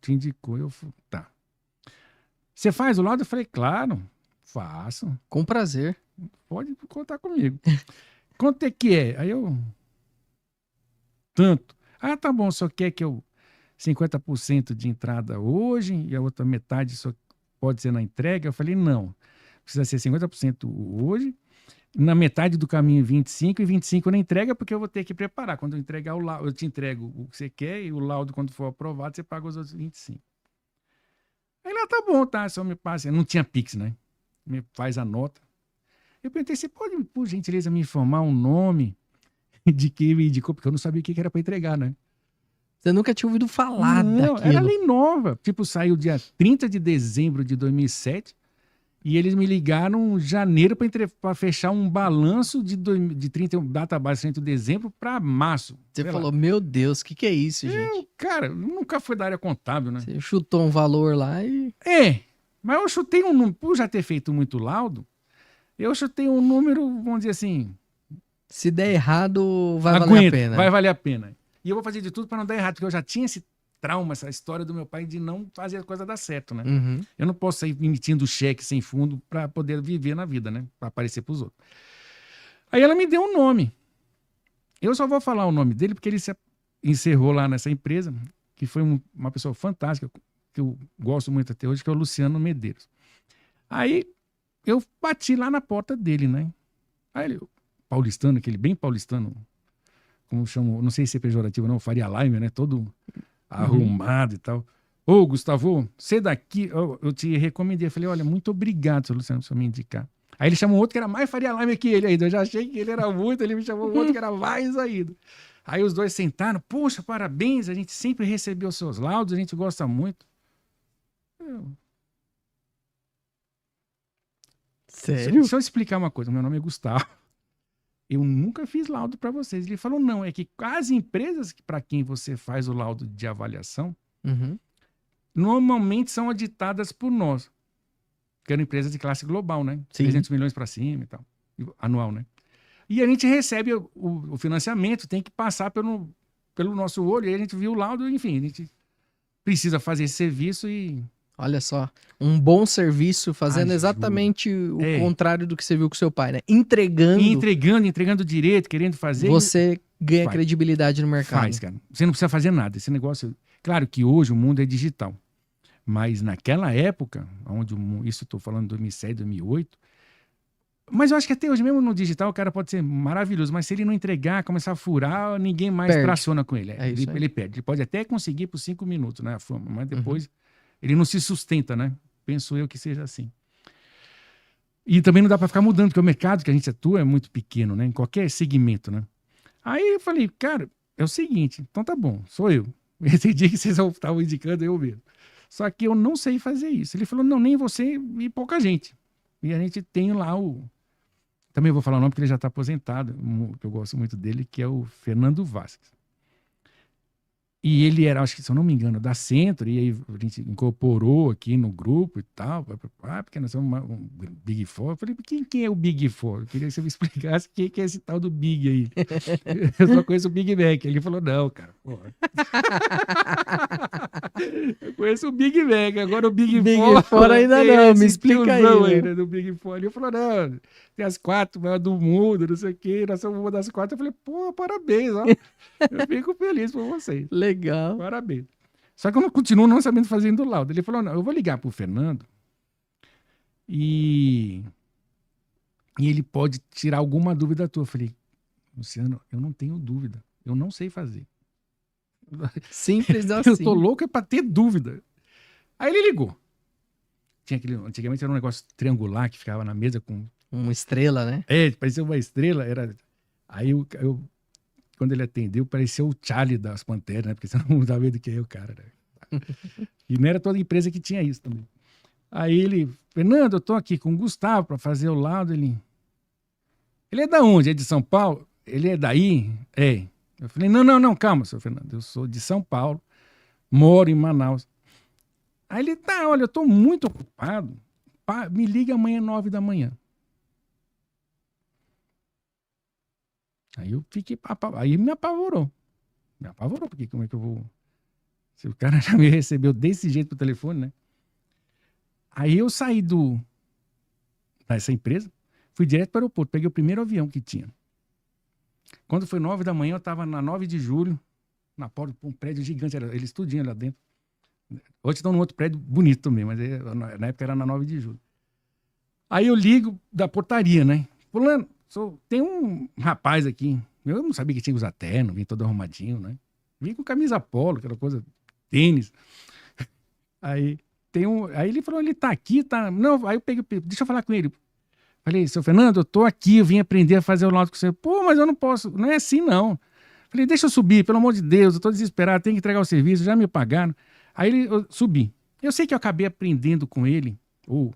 te indicou. Eu falei, tá. Você faz o laudo? Eu falei, claro, faço. Com prazer. Pode contar comigo. Quanto é que é? Aí eu... Tanto. Tá bom, só quer que eu... 50% de entrada hoje e a outra metade só pode ser na entrega? Eu falei, não. Precisa ser 50% hoje, na metade do caminho 25% e 25% na entrega, porque eu vou ter que preparar. Quando eu entregar o laudo, eu te entrego o que você quer e o laudo, quando for aprovado, você paga os outros 25%. Aí lá, tá bom, tá, só me passa. Não tinha Pix, né? Me faz a nota. Eu perguntei, você pode, por gentileza, me informar um nome de quem me indicou? Porque eu não sabia o que era para entregar, né? Você nunca tinha ouvido falar Não, daquilo. era lei nova. Tipo, saiu dia 30 de dezembro de 2007 e eles me ligaram em janeiro para fechar um balanço de 31, data base 30 de dezembro para março. Você Sei falou, lá. meu Deus, o que é isso, gente? Cara, nunca foi da área contábil, né? Você chutou um valor lá e... Mas eu chutei um número, por já ter feito muito laudo, eu chutei um número, vamos dizer assim, Se der errado, vai valer a pena. vai valer a pena. E eu vou fazer de tudo para não dar errado, porque eu já tinha esse trauma, essa história do meu pai de não fazer a coisa dar certo, né? Uhum. Eu não posso sair emitindo cheque sem fundo para poder viver na vida, né? Para aparecer para os outros. Aí ela me deu um nome. Eu só vou falar o nome dele porque ele se encerrou lá nessa empresa, que foi uma pessoa fantástica, que eu gosto muito até hoje, que é o Luciano Medeiros. Aí eu bati lá na porta dele, né? Aí ele, paulistano, aquele bem paulistano, como chamam, não sei se é pejorativo não, Faria Lime, né? Todo arrumado e tal. Ô, Gustavo, você daqui, eu te recomendei. Eu falei, olha, muito obrigado, seu Luciano, por me indicar. Aí ele chamou outro que era mais Faria Lime que ele ainda. Eu já achei que ele era muito, ele me chamou outro que era mais ainda. Aí os dois sentaram, poxa, parabéns, a gente sempre recebeu os seus laudos, a gente gosta muito. Sério? Deixa eu explicar uma coisa, meu nome é Gustavo. Eu nunca fiz laudo para vocês. Ele falou, não, é que as empresas para quem você faz o laudo de avaliação, Uhum. normalmente são auditadas por nós, que eram empresas de classe global, né? Sim. 300 milhões para cima e tal, anual, né? E a gente recebe o financiamento, tem que passar pelo nosso olho, e a gente viu o laudo, enfim, a gente precisa fazer esse serviço e... Olha só, um bom serviço fazendo Ajuda. exatamente o É. contrário do que você viu com seu pai, né? Entregando, E entregando direito, querendo fazer... você ganha Faz. credibilidade no mercado. Faz, cara. Você não precisa fazer nada. Esse negócio. Claro que hoje o mundo é digital. Mas naquela época, onde isso estou falando 2007, 2008. Mas eu acho que até hoje, mesmo no digital, o cara pode ser maravilhoso. Mas se ele não entregar, começar a furar, ninguém mais Perde. traciona com ele. É isso aí. Ele perde. Ele pode até conseguir por 5 minutos, né? A fama. Mas depois ele não se sustenta, né? Penso eu que seja assim. E também não dá para ficar mudando, porque o mercado que a gente atua é muito pequeno, né? Em qualquer segmento, né? Aí eu falei, cara, é o seguinte, então tá bom, sou eu. Esse dia que vocês estavam indicando, eu mesmo. Só que eu não sei fazer isso. Ele falou, não, nem você e pouca gente. E a gente tem lá o... Também vou falar o nome porque ele já está aposentado, que eu gosto muito dele, que é o Fernando Vasquez. E ele era, acho que se eu não me engano, da Centro, e aí a gente incorporou aqui no grupo e tal, porque nós somos um Big Four. Eu falei, quem é o Big Four? Eu queria que você me explicasse quem que é esse tal do Big aí. Eu só conheço o Big Mac. Ele falou, não, cara, porra. Eu conheço o Big Mac, agora o Big Four ainda tem não, esse me explica aí, tiozão né? né, do Big Four. Ele falou, não, tem as 4 maiores do mundo, não sei o quê, nós somos uma das 4. Eu falei, pô, parabéns, ó. Eu fico feliz por vocês. Legal. Parabéns. Só que eu continuo não sabendo fazendo laudo. Ele falou, não, eu vou ligar pro Fernando e ele pode tirar alguma dúvida tua. Eu falei, Luciano, eu não tenho dúvida. Eu não sei fazer. Simples assim. Eu tô louco é pra ter dúvida. Aí ele ligou. Antigamente era um negócio triangular que ficava na mesa com... Uma estrela, né? parecia uma estrela. Aí quando ele atendeu, parecia o Charlie das Panteras, né? Porque você não dava medo de quem é o cara, né? E não era toda empresa que tinha isso também. Aí ele, Fernando, eu tô aqui com o Gustavo para fazer o laudo. Ele é da onde? É de São Paulo? Ele é daí? É. Eu falei, não, calma, seu Fernando. Eu sou de São Paulo, moro em Manaus. Aí ele, tá, olha, eu tô muito ocupado. Me liga amanhã 9 da manhã. Aí eu fiquei, aí me apavorou. Porque como é que eu vou... Se o cara já me recebeu desse jeito pro telefone, né? Aí eu saí dessa empresa, fui direto para o aeroporto, peguei o primeiro avião que tinha. Quando foi 9 da manhã, eu estava na 9 de julho, na porta, um prédio gigante, eles tudinho lá dentro. Hoje estão num outro prédio bonito também, mas na época era na 9 de julho. Aí eu ligo da portaria, né? Fulano, tem um rapaz aqui, eu não sabia que tinha que usar terno, vim todo arrumadinho, né? Vim com camisa polo, aquela coisa, tênis. Aí ele falou, ele tá aqui, tá... Não, aí eu peguei, deixa eu falar com ele. Falei, seu Fernando, eu tô aqui, eu vim aprender a fazer o laudo com você. Pô, mas eu não posso, não é assim não. Falei, deixa eu subir, pelo amor de Deus, eu tô desesperado, tenho que entregar o serviço, já me pagaram. Aí eu subi. Eu sei que eu acabei aprendendo com ele, ou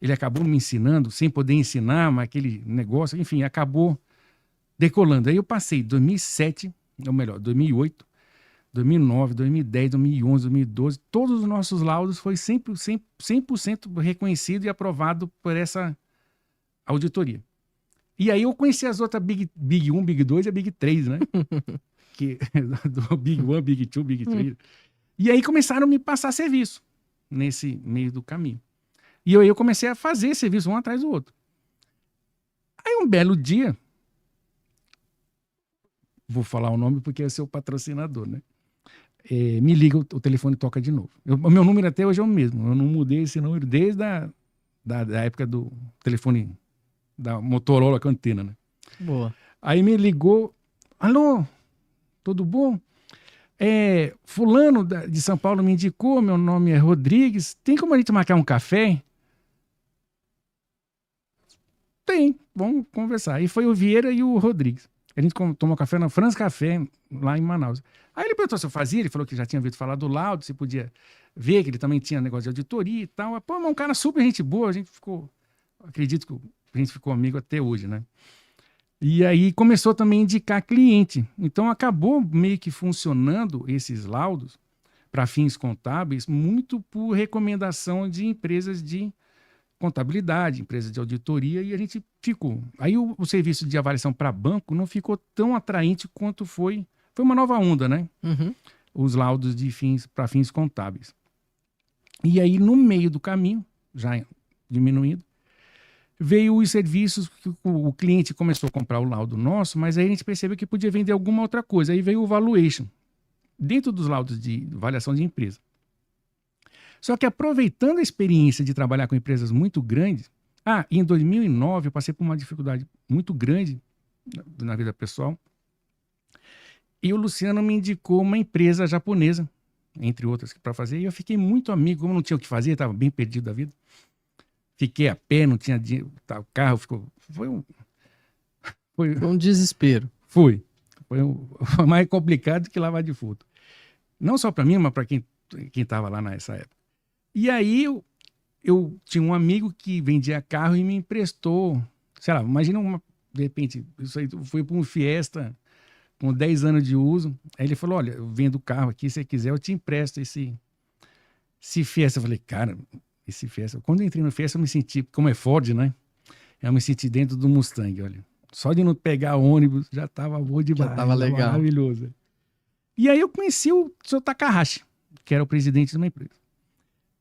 ele acabou me ensinando, sem poder ensinar, mas aquele negócio, enfim, acabou decolando. Aí eu passei 2007, ou melhor, 2008, 2009, 2010, 2011, 2012, todos os nossos laudos foi 100% reconhecido e aprovado por essa auditoria. E aí eu conheci as outras Big 1, Big 2 e a Big 3, né? Do Big 1, Big 2, Big 3. E aí começaram a me passar serviço nesse meio do caminho. E eu comecei a fazer serviço um atrás do outro. Aí um belo dia, vou falar o nome porque é seu patrocinador, né? Me liga, o telefone toca de novo. O meu número até hoje é o mesmo. Eu não mudei esse número desde da época do telefone da Motorola com antena, né? Boa. Aí me ligou, alô, tudo bom? Fulano de São Paulo me indicou, meu nome é Rodrigues, tem como a gente marcar um café? Tem, vamos conversar. Aí foi o Vieira e o Rodrigues. A gente tomou café na Franz Café, lá em Manaus. Aí ele perguntou se eu fazia, ele falou que já tinha ouvido falar do laudo, se podia ver, que ele também tinha negócio de auditoria e tal. Pô, mas um cara super gente boa, a gente ficou, acredito que a gente ficou amigo até hoje, né? E aí começou também a indicar cliente. Então acabou meio que funcionando esses laudos para fins contábeis muito por recomendação de empresas de contabilidade, empresas de auditoria, e a gente ficou. Aí o serviço de avaliação para banco não ficou tão atraente quanto foi. Foi uma nova onda, né? Uhum. Os laudos de para fins contábeis. E aí, no meio do caminho, já diminuindo, veio os serviços que o cliente começou a comprar o laudo nosso, mas aí a gente percebeu que podia vender alguma outra coisa. Aí veio o valuation, dentro dos laudos de avaliação de empresa. Só que aproveitando a experiência de trabalhar com empresas muito grandes, em 2009 eu passei por uma dificuldade muito grande na vida pessoal, e o Luciano me indicou uma empresa japonesa, entre outras, para fazer, e eu fiquei muito amigo, como não tinha o que fazer, estava bem perdido da vida. Fiquei a pé, não tinha dinheiro, o carro ficou... Foi um desespero. Foi mais complicado que lavar de fruta. Não só para mim, mas para quem estava lá nessa época. E aí eu tinha um amigo que vendia carro e me emprestou, sei lá, imagina de repente, isso aí foi para um Fiesta com 10 anos de uso. Aí ele falou, olha, eu vendo o carro aqui, se você quiser eu te empresto esse Fiesta. Eu falei, cara, esse Fiesta... Quando eu entrei no Fiesta eu me senti, como é Ford, né? Eu me senti dentro do Mustang, olha. Só de não pegar ônibus já estava bom demais. Já estava legal. Maravilhoso. E aí eu conheci o seu Takahashi, que era o presidente de uma empresa.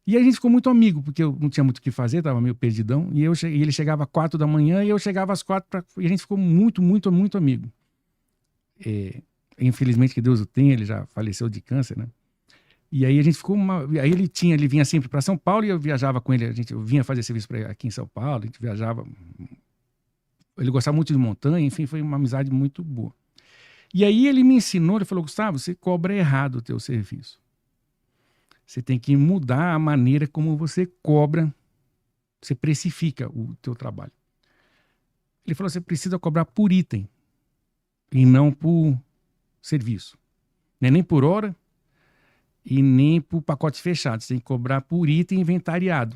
E a gente ficou muito amigo, porque eu não tinha muito o que fazer, estava meio perdidão. E ele chegava às 4 da manhã e eu chegava às 4 e a gente ficou muito, muito, muito amigo. Infelizmente, que Deus o tenha, ele já faleceu de câncer, né? E aí a gente ficou... Aí ele vinha sempre para São Paulo e eu viajava com ele. Eu vinha fazer serviço aqui em São Paulo, a gente viajava. Ele gostava muito de montanha, enfim, foi uma amizade muito boa. E aí ele me ensinou, ele falou, Gustavo, você cobra errado o teu serviço. Você tem que mudar a maneira como você cobra, você precifica o teu trabalho. Ele falou, você precisa cobrar por item e não por serviço. Não é nem por hora e nem por pacote fechado. Você tem que cobrar por item inventariado.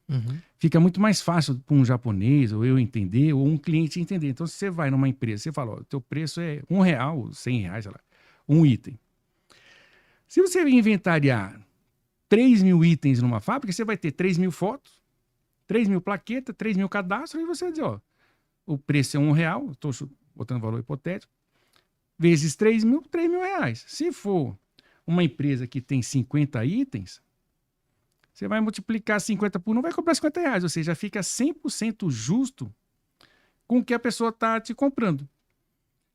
Uhum. Fica muito mais fácil para um japonês, ou eu entender, ou um cliente entender. Então, se você vai numa empresa, você fala, o teu preço é R$1, R$100, sei lá, um item. Se você inventariar 3.000 itens numa fábrica, você vai ter 3.000 fotos, 3.000 plaquetas, 3.000 cadastros, e você vai dizer, ó, o preço é R$1, estou botando valor hipotético, vezes 3.000, R$3.000. Se for uma empresa que tem 50 itens, você vai multiplicar 50 por 1, vai cobrar R$50, ou seja, fica 100% justo com o que a pessoa está te comprando.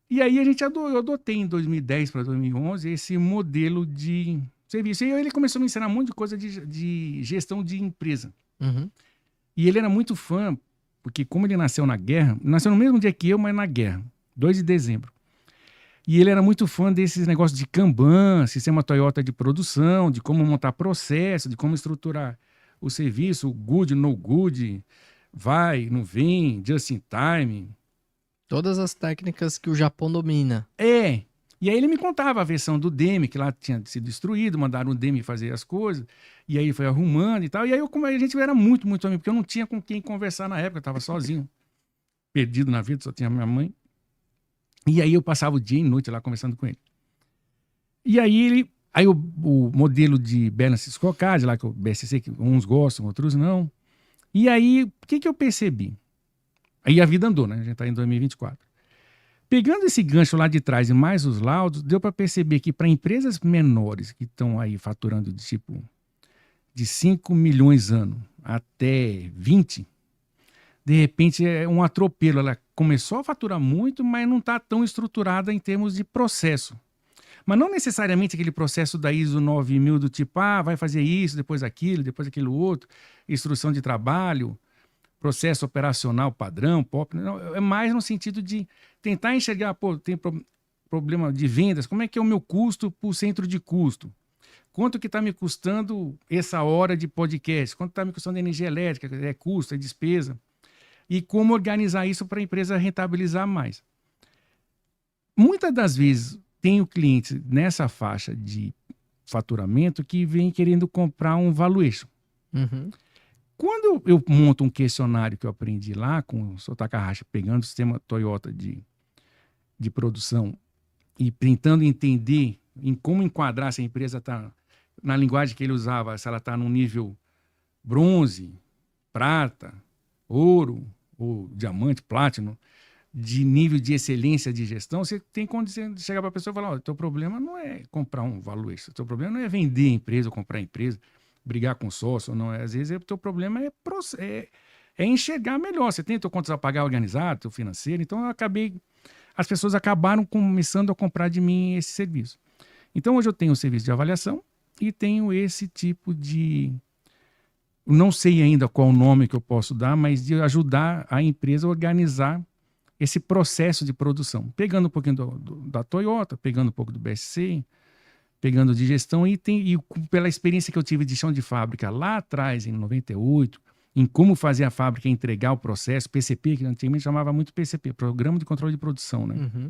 E aí eu adotei em 2010 para 2011 esse modelo de serviço. E aí ele começou a me ensinar um monte de coisa de gestão de empresa. Uhum. E ele era muito fã, porque como ele nasceu na guerra, nasceu no mesmo dia que eu, mas na guerra, 2 de dezembro. E ele era muito fã desses negócios de Kanban, sistema Toyota de produção, de como montar processo, de como estruturar o serviço, good, no good, vai, não vem, just in time. Todas as técnicas que o Japão domina. E E aí ele me contava a versão do Demi, que lá tinha sido destruído, mandaram o Demi fazer as coisas, e aí foi arrumando e tal. E aí a gente era muito, muito amigo, porque eu não tinha com quem conversar na época, eu estava sozinho, perdido na vida, só tinha minha mãe. E aí eu passava o dia e noite lá conversando com ele. E aí o modelo de Balance Scorecard, lá que é o BSC, que uns gostam, outros não. E aí, o que eu percebi? Aí a vida andou, né? A gente está em 2024. Pegando esse gancho lá de trás e mais os laudos, deu para perceber que para empresas menores que estão aí faturando de 5 milhões ano até 20, de repente é um atropelo. Ela começou a faturar muito, mas não está tão estruturada em termos de processo. Mas não necessariamente aquele processo da ISO 9000 do tipo, vai fazer isso, depois aquilo outro, instrução de trabalho, processo operacional padrão, POP. Não, é mais no sentido de tentar enxergar, tem problema de vendas, como é que é o meu custo por centro de custo? Quanto que está me custando essa hora de podcast? Quanto está me custando energia elétrica? É custo, é despesa? E como organizar isso para a empresa rentabilizar mais? Muitas das vezes, tenho clientes nessa faixa de faturamento que vem querendo comprar um valuation. Uhum. Quando eu monto um questionário que eu aprendi lá com o Sr. Takahashi, pegando o sistema Toyota de produção e tentando entender em como enquadrar se a empresa está, na linguagem que ele usava, se ela está no nível bronze, prata, ouro ou diamante, platino, de nível de excelência de gestão, você tem condição de chegar para a pessoa e falar, teu problema não é comprar um valuation, teu problema não é vender a empresa ou comprar a empresa, brigar com o sócio, não é. Às vezes o teu problema é enxergar melhor. Você tem teu contas a pagar organizado, teu financeiro. Então as pessoas acabaram começando a comprar de mim esse serviço. Então hoje eu tenho o serviço de avaliação e tenho esse tipo de, não sei ainda qual o nome que eu posso dar, mas de ajudar a empresa a organizar esse processo de produção, pegando um pouquinho da Toyota, pegando um pouco do BSC, pegando de gestão e pela experiência que eu tive de chão de fábrica lá atrás, em 98, em como fazer a fábrica entregar o processo, PCP, que antigamente chamava muito PCP, Programa de Controle de Produção, né? Uhum.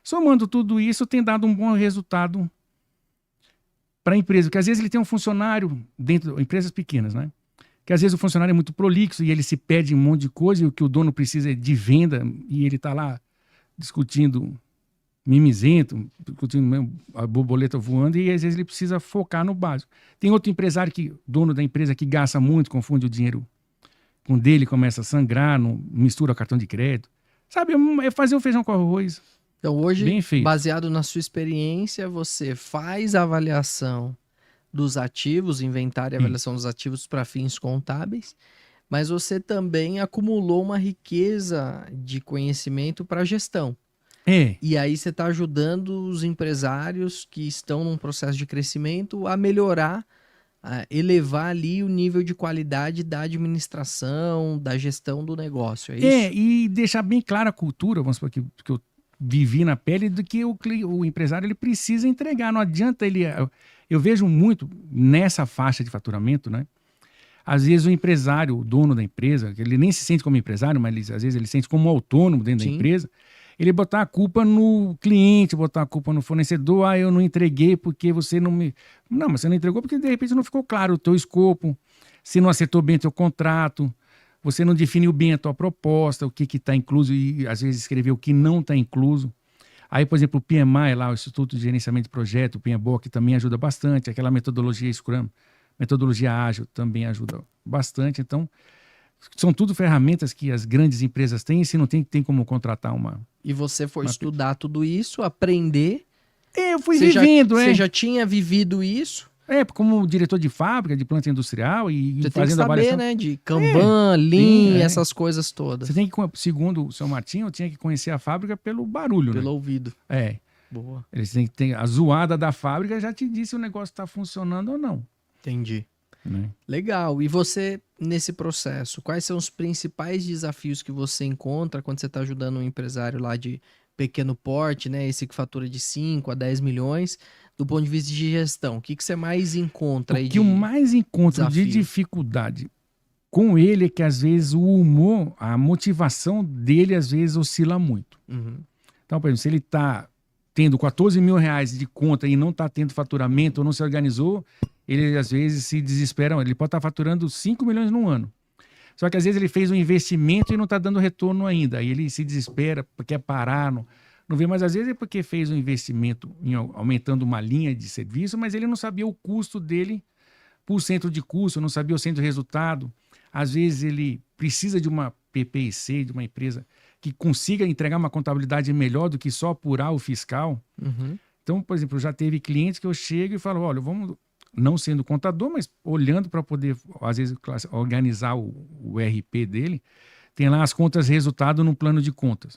Somando tudo isso, tem dado um bom resultado para a empresa, porque às vezes ele tem um funcionário dentro de empresas pequenas, né? Que às vezes o funcionário é muito prolixo e ele se pede um monte de coisa e o que o dono precisa é de venda e ele está lá discutindo mimizento, discutindo a borboleta voando e às vezes ele precisa focar no básico. Tem outro empresário, dono da empresa, que gasta muito, confunde o dinheiro com dele, começa a sangrar, mistura cartão de crédito. Sabe, é fazer o feijão com arroz. Então hoje, bem feito. Baseado na sua experiência, você faz a avaliação dos ativos, inventário e avaliação dos ativos para fins contábeis, mas você também acumulou uma riqueza de conhecimento para gestão. E aí você está ajudando os empresários que estão num processo de crescimento a melhorar, a elevar ali o nível de qualidade da administração, da gestão do negócio, é isso? E deixar bem clara a cultura, vamos supor, que eu vivi na pele, do que o empresário ele precisa entregar. Não adianta ele... Eu vejo muito nessa faixa de faturamento, né? Às vezes o empresário, o dono da empresa, ele nem se sente como empresário, mas às vezes ele se sente como autônomo dentro da empresa, ele botar a culpa no cliente, botar a culpa no fornecedor, eu não entreguei porque você não me... Não, mas você não entregou porque de repente não ficou claro o teu escopo, você não acertou bem o teu contrato, você não definiu bem a tua proposta, o que está incluso e às vezes escreveu o que não está incluso. Aí, por exemplo, o PMI lá, o Instituto de Gerenciamento de Projeto, o PMBOK, também ajuda bastante. Aquela metodologia Scrum, metodologia ágil, também ajuda bastante. Então, são tudo ferramentas que as grandes empresas têm, e se não tem como contratar uma... E você foi estudar tudo isso, aprender... Eu fui vivendo, Você já tinha vivido isso? Como diretor de fábrica, de planta industrial e você fazendo tem que saber, avaliação. né? De Kanban, Lean, essas coisas todas. Você tem que, segundo o seu Martinho, eu tinha que conhecer a fábrica pelo barulho, Pelo né? ouvido. Boa. Eles têm que ter a zoada da fábrica, já te disse se o negócio está funcionando ou não. Entendi. Né? Legal. E você, nesse processo, quais são os principais desafios que você encontra quando você está ajudando um empresário lá de pequeno porte, né? Esse que fatura de 5 a 10 milhões, do ponto de vista de gestão? O que você mais encontra aí? O que eu mais encontro de dificuldade com ele é que, às vezes, o humor, a motivação dele, às vezes, oscila muito. Uhum. Então, por exemplo, se ele está tendo 14 mil reais de conta e não está tendo faturamento ou não se organizou, ele às vezes se desespera. Ele pode estar faturando 5 milhões no ano. Só que às vezes ele fez um investimento e não está dando retorno ainda. Aí ele se desespera, quer parar, não vê. Mas às vezes é porque fez um investimento aumentando uma linha de serviço, mas ele não sabia o custo dele por centro de custo, não sabia o centro de resultado. Às vezes ele precisa de uma PPIC, de uma empresa que consiga entregar uma contabilidade melhor do que só apurar o fiscal. Uhum. Então, por exemplo, já teve clientes que eu chego e falo, olha, vamos, não sendo contador, mas olhando para poder, às vezes, organizar o RP dele, tem lá as contas resultado no plano de contas.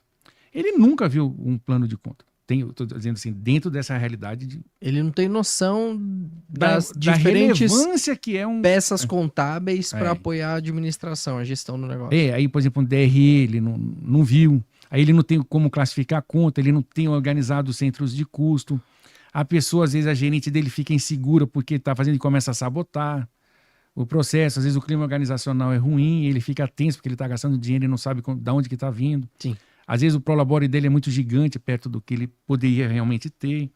Ele nunca viu um plano de conta. Estou dizendo assim, dentro dessa realidade. Ele não tem noção das da diferentes relevância que é peças contábeis para apoiar a administração, a gestão do negócio. Aí, por exemplo, um DRE, ele não viu. Aí ele não tem como classificar a conta, ele não tem organizado os centros de custo. A pessoa, às vezes, a gerente dele fica insegura porque está fazendo e começa a sabotar o processo. Às vezes o clima organizacional é ruim, ele fica tenso porque ele está gastando dinheiro e não sabe de onde que está vindo. Sim. Às vezes o prolabore dele é muito gigante perto do que ele poderia realmente ter.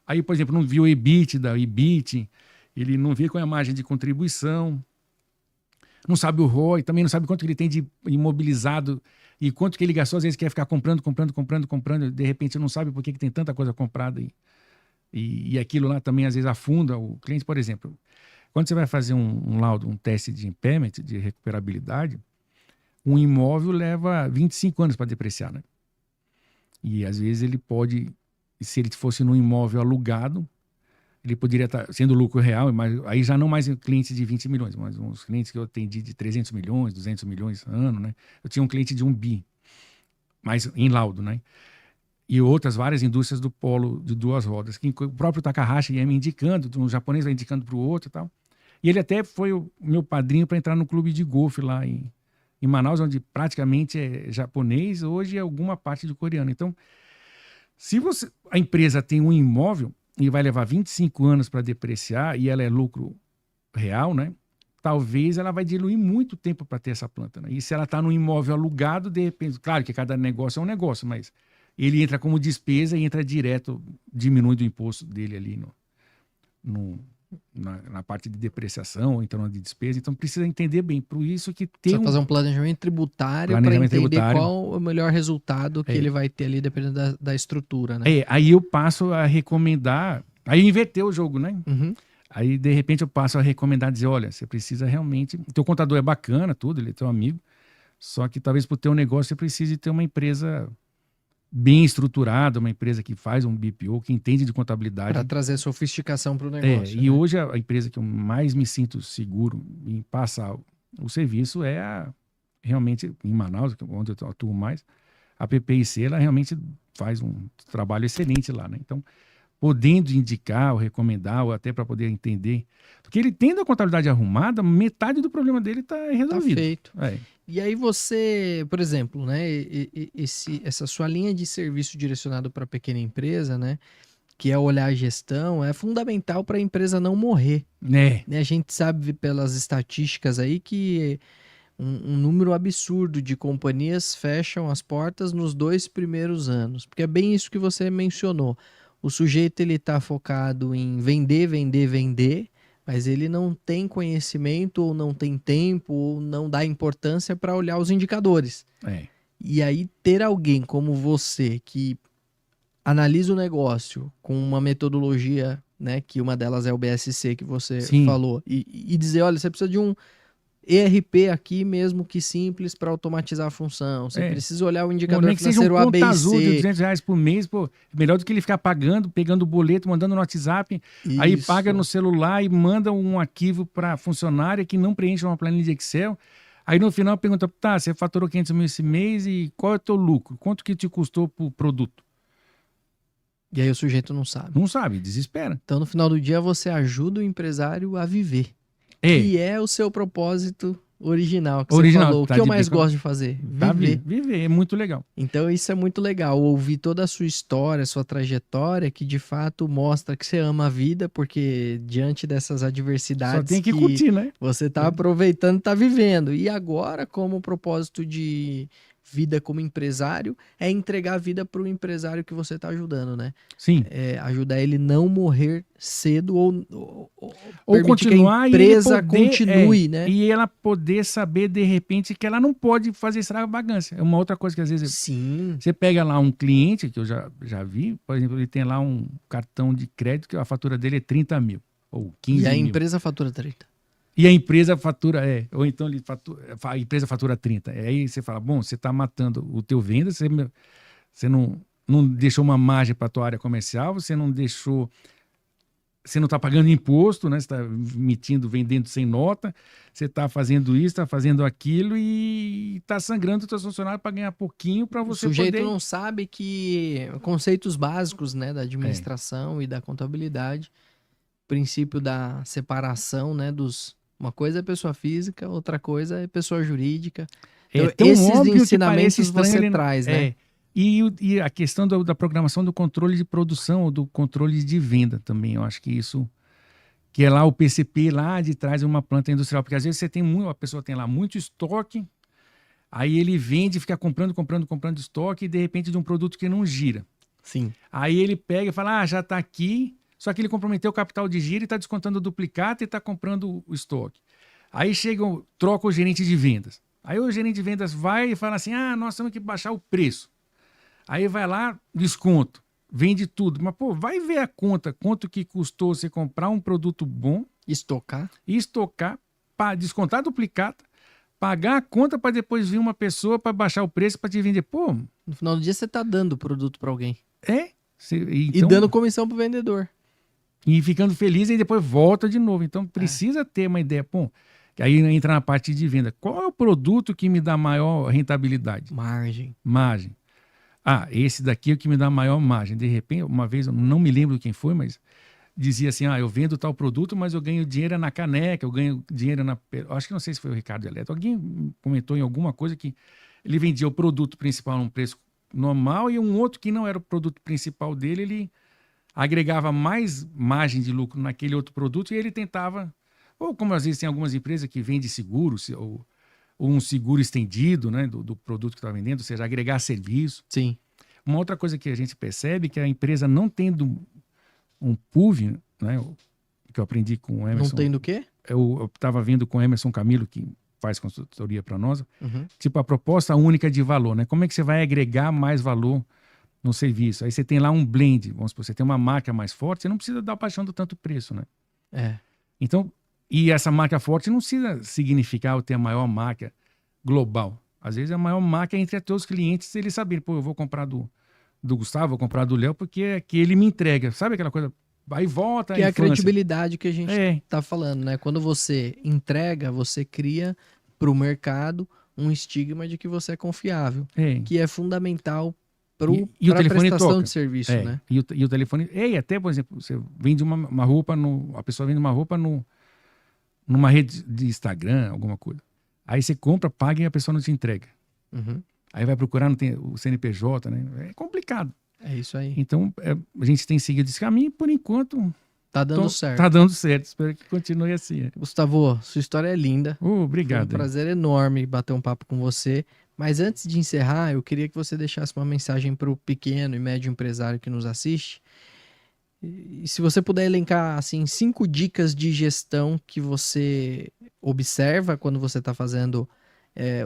Aí, por exemplo, não viu o EBITDA, o EBIT, ele não vê qual é a margem de contribuição, não sabe o ROI, também não sabe quanto que ele tem de imobilizado e quanto que ele gastou. Às vezes quer ficar comprando, de repente não sabe por que tem tanta coisa comprada e aquilo lá também às vezes afunda o cliente. Por exemplo, quando você vai fazer um laudo, um teste de impairment, de recuperabilidade, um imóvel leva 25 anos para depreciar, né? E às vezes ele pode, se ele fosse num imóvel alugado, ele poderia estar sendo lucro real, mas aí já não mais clientes de 20 milhões, mas uns clientes que eu atendi de 300 milhões, 200 milhões ano, né? Eu tinha um cliente de 1 bi, mas em laudo, né? E outras várias indústrias do polo de duas rodas, que o próprio Takahashi ia me indicando, um japonês vai indicando para o outro e tal. E ele até foi o meu padrinho para entrar no clube de golfe lá em Manaus, onde praticamente é japonês, hoje é alguma parte de coreano. Então, se a empresa tem um imóvel e vai levar 25 anos para depreciar e ela é lucro real, né? Talvez ela vai diluir muito tempo para ter essa planta, né? E se ela está num imóvel alugado, de repente, claro que cada negócio é um negócio, mas ele entra como despesa e entra direto, diminui do imposto dele ali na parte de depreciação, ou então de despesa. Então precisa entender bem. Por isso que tem fazer um planejamento tributário para entender qual o melhor resultado que ele vai ter ali, dependendo da estrutura, né? Aí eu passo a recomendar, aí inverteu o jogo, né? Uhum. Aí, de repente, eu passo a recomendar, dizer, olha, você precisa realmente... O teu contador é bacana, tudo, ele é teu amigo, só que talvez para o teu negócio você precise ter uma empresa bem estruturada, uma empresa que faz um BPO, que entende de contabilidade. Para trazer sofisticação para o negócio. E hoje a empresa que eu mais me sinto seguro em passar o serviço é realmente em Manaus, onde eu atuo mais, a PPIC, ela realmente faz um trabalho excelente lá, né? Então, podendo indicar ou recomendar, ou até para poder entender. Porque ele tendo a contabilidade arrumada, metade do problema dele está resolvido. Tá feito. E aí você, por exemplo, né, essa sua linha de serviço direcionado para pequena empresa, né, que é olhar a gestão, é fundamental para a empresa não morrer. Né? A gente sabe pelas estatísticas aí que um número absurdo de companhias fecham as portas nos 2 primeiros anos. Porque é bem isso que você mencionou. O sujeito ele está focado em vender, mas ele não tem conhecimento, ou não tem tempo, ou não dá importância para olhar os indicadores. E aí ter alguém como você que analisa o negócio com uma metodologia, né, que uma delas é o BSC que você falou, e dizer, olha, você precisa de um ERP aqui, mesmo que simples, para automatizar a função. Você precisa olhar o indicador nem que financeiro seja um conta azul de ABC. R$200 por mês, pô, melhor do que ele ficar pegando o boleto, mandando no WhatsApp, aí paga no celular e manda um arquivo para funcionária que não preenche uma planilha de Excel. Aí no final pergunta, tá, você faturou 500 mil esse mês e qual é o teu lucro? Quanto que te custou por produto? E aí o sujeito não sabe. Não sabe, desespera. Então no final do dia você ajuda o empresário a viver. Que é o seu propósito original, que você falou. O que eu mais gosto de fazer? Viver. Viver, é muito legal. Então isso é muito legal, ouvir toda a sua história, sua trajetória, que de fato mostra que você ama a vida, porque diante dessas adversidades só tem que curtir, né? Você está aproveitando, está vivendo. E agora, como propósito de vida como empresário é entregar a vida para o empresário que você está ajudando, né? Sim. É ajudar ele não morrer cedo ou Ou permitir que a continuar e ele empresa poder, continue, né? E ela poder saber, de repente, que ela não pode fazer extravagância. É uma outra coisa que às vezes Sim. você pega lá um cliente, que eu já vi, por exemplo, ele tem lá um cartão de crédito que a fatura dele é 30 mil ou 15 E a mil. empresa fatura 30. E a empresa fatura, ou então a empresa fatura 30. Aí você fala, bom, você está matando o teu venda, você não deixou uma margem para a tua área comercial, você não está pagando imposto, né? Você está emitindo, vendendo sem nota, você está fazendo isso, está fazendo aquilo e está sangrando os seus funcionários para ganhar pouquinho para O você sujeito poder... não sabe que conceitos básicos, né, da administração e da contabilidade, princípio da separação, né, uma coisa é pessoa física, outra coisa é pessoa jurídica. Então, É tão esses óbvio que ensinamentos parece estranho, você ele traz, né? E a questão da programação do controle de produção ou do controle de venda também, eu acho que isso, que é lá o PCP lá de trás de uma planta industrial, porque às vezes a pessoa tem lá muito estoque, aí ele vende, fica comprando estoque e de repente de um produto que não gira. Sim. Aí ele pega e fala, já está aqui, só que ele comprometeu o capital de giro e está descontando o duplicata e está comprando o estoque. Aí troca o gerente de vendas. Aí o gerente de vendas vai e fala assim, nós temos que baixar o preço. Aí vai lá, desconto, vende tudo. Mas, pô, vai ver a conta, quanto que custou você comprar um produto bom, estocar, descontar a duplicata, pagar a conta para depois vir uma pessoa para baixar o preço para te vender. Pô, no final do dia você está dando o produto para alguém. E dando comissão pro vendedor. E ficando feliz e depois volta de novo. Então precisa ter uma ideia. Pô, que aí entra na parte de venda. Qual é o produto que me dá maior rentabilidade? Margem. Esse daqui é o que me dá maior margem. De repente, uma vez, eu não me lembro quem foi, mas dizia assim, eu vendo tal produto, mas eu ganho dinheiro na caneca, eu ganho dinheiro na... Acho que não sei se foi o Ricardo Eletro. Alguém comentou em alguma coisa que ele vendia o produto principal num preço normal e um outro que não era o produto principal dele, ele agregava mais margem de lucro naquele outro produto e ele tentava, ou como às vezes tem algumas empresas que vendem seguro, ou um seguro estendido, né, do produto que está vendendo, ou seja, agregar serviço. Sim. Uma outra coisa que a gente percebe é que a empresa não tendo um PUV, né, que eu aprendi com o Emerson. Não tendo o quê? Eu estava vendo com o Emerson Camilo, que faz consultoria para nós, tipo a proposta única de valor, né? Como é que você vai agregar mais valor no serviço? Aí você tem lá um blend, vamos supor, você tem uma marca mais forte, você não precisa dar baixando tanto preço, né? Então, e essa marca forte não precisa significar ter a maior marca global. Às vezes a maior marca é entre os teus clientes, eles saberem, pô, eu vou comprar do Gustavo, vou comprar do Léo, porque é que ele me entrega. Sabe aquela coisa? Aí volta. Que é a credibilidade que a gente tá falando, né? Quando você entrega, você cria para o mercado um estigma de que você é confiável, que é fundamental para a prestação toca. de serviço, né? E o telefone... até, por exemplo, você vende uma roupa, a pessoa vende uma roupa numa rede de Instagram, alguma coisa. Aí você compra, paga e a pessoa não te entrega. Aí vai procurar, não tem o CNPJ, né? É complicado. É isso aí. Então, a gente tem seguido esse caminho e, por enquanto... Tá dando certo. Tá dando certo. Espero que continue assim. Gustavo, sua história é linda. Obrigado. Foi um prazer enorme bater um papo com você. Mas antes de encerrar, eu queria que você deixasse uma mensagem para o pequeno e médio empresário que nos assiste. E se você puder elencar, assim, 5 dicas de gestão que você observa quando você está fazendo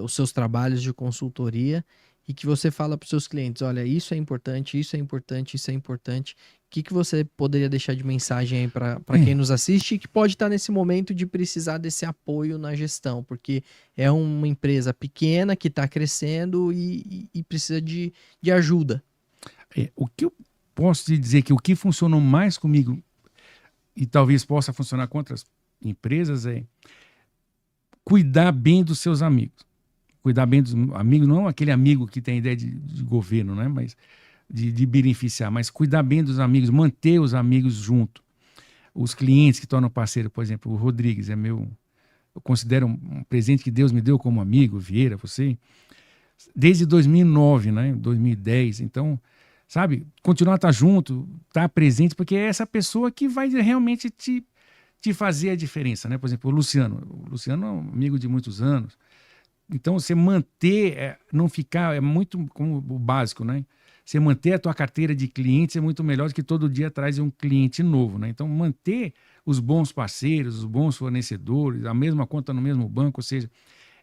os seus trabalhos de consultoria e que você fala para os seus clientes, olha, isso é importante, isso é importante, isso é importante. O que você poderia deixar de mensagem aí para quem nos assiste e que pode estar nesse momento de precisar desse apoio na gestão? Porque é uma empresa pequena que está crescendo e precisa de ajuda. O que eu posso te dizer que o que funcionou mais comigo e talvez possa funcionar com outras empresas é cuidar bem dos seus amigos. Cuidar bem dos amigos, não aquele amigo que tem ideia de governo, né? Mas de beneficiar, mas cuidar bem dos amigos, manter os amigos junto. Os clientes que tornam parceiro, por exemplo, o Rodrigues eu considero um presente que Deus me deu como amigo, Vieira, você, desde 2009, né? 2010. Então, sabe, continuar a estar junto, estar presente, porque é essa pessoa que vai realmente te fazer a diferença, né? Por exemplo, o Luciano. O Luciano é um amigo de muitos anos. Então, você manter, não ficar, é muito como o básico, né? Você manter a tua carteira de clientes é muito melhor do que todo dia trazer um cliente novo, né? Então, manter os bons parceiros, os bons fornecedores, a mesma conta no mesmo banco, ou seja,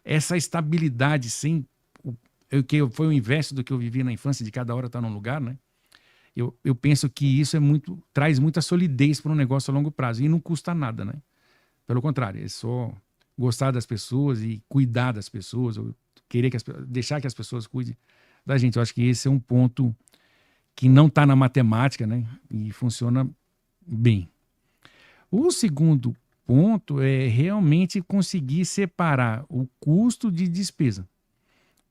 essa estabilidade sem que foi o inverso do que eu vivi na infância, de cada hora estar num lugar, né? Eu penso que isso traz muita solidez para um negócio a longo prazo e não custa nada, né? Pelo contrário, é só gostar das pessoas e cuidar das pessoas, ou querer deixar que as pessoas cuidem da gente. Eu acho que esse é um ponto que não está na matemática, né? E funciona bem. O segundo ponto é realmente conseguir separar o custo de despesa.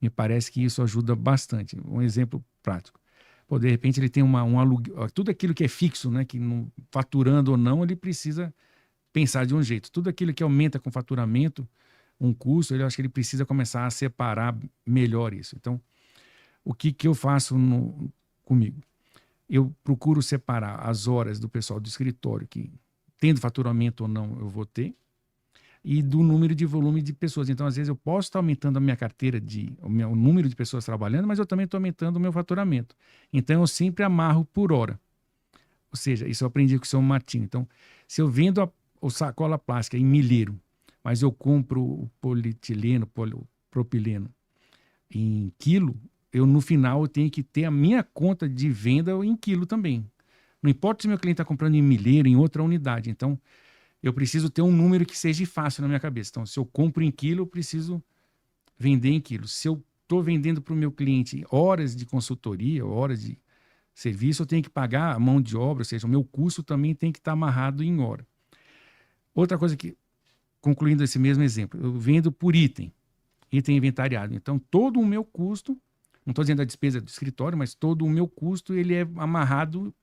Me parece que isso ajuda bastante. Um exemplo prático. Pô, de repente ele tem um aluguel, tudo aquilo que é fixo, né? Que não, faturando ou não, ele precisa pensar de um jeito. Tudo aquilo que aumenta com faturamento, um custo, eu acho que ele precisa começar a separar melhor isso. Então, o que eu faço comigo? Eu procuro separar as horas do pessoal do escritório, que tendo faturamento ou não, eu vou ter, e do número de volume de pessoas. Então, às vezes, eu posso estar aumentando a minha carteira, o meu número de pessoas trabalhando, mas eu também estou aumentando o meu faturamento. Então, eu sempre amarro por hora. Ou seja, isso eu aprendi com o seu Martinho. Então, se eu vendo o sacola plástica em milheiro, mas eu compro o polietileno, propileno em quilo, no final eu tenho que ter a minha conta de venda em quilo também. Não importa se meu cliente está comprando em milheiro, em outra unidade. Então, eu preciso ter um número que seja fácil na minha cabeça. Então, se eu compro em quilo, eu preciso vender em quilo. Se eu estou vendendo para o meu cliente horas de consultoria, horas de serviço, eu tenho que pagar a mão de obra, ou seja, o meu custo também tem que estar amarrado em hora. Outra coisa que, concluindo esse mesmo exemplo, eu vendo por item inventariado. Então, todo o meu custo, não estou dizendo a despesa do escritório, mas todo o meu custo ele é amarrado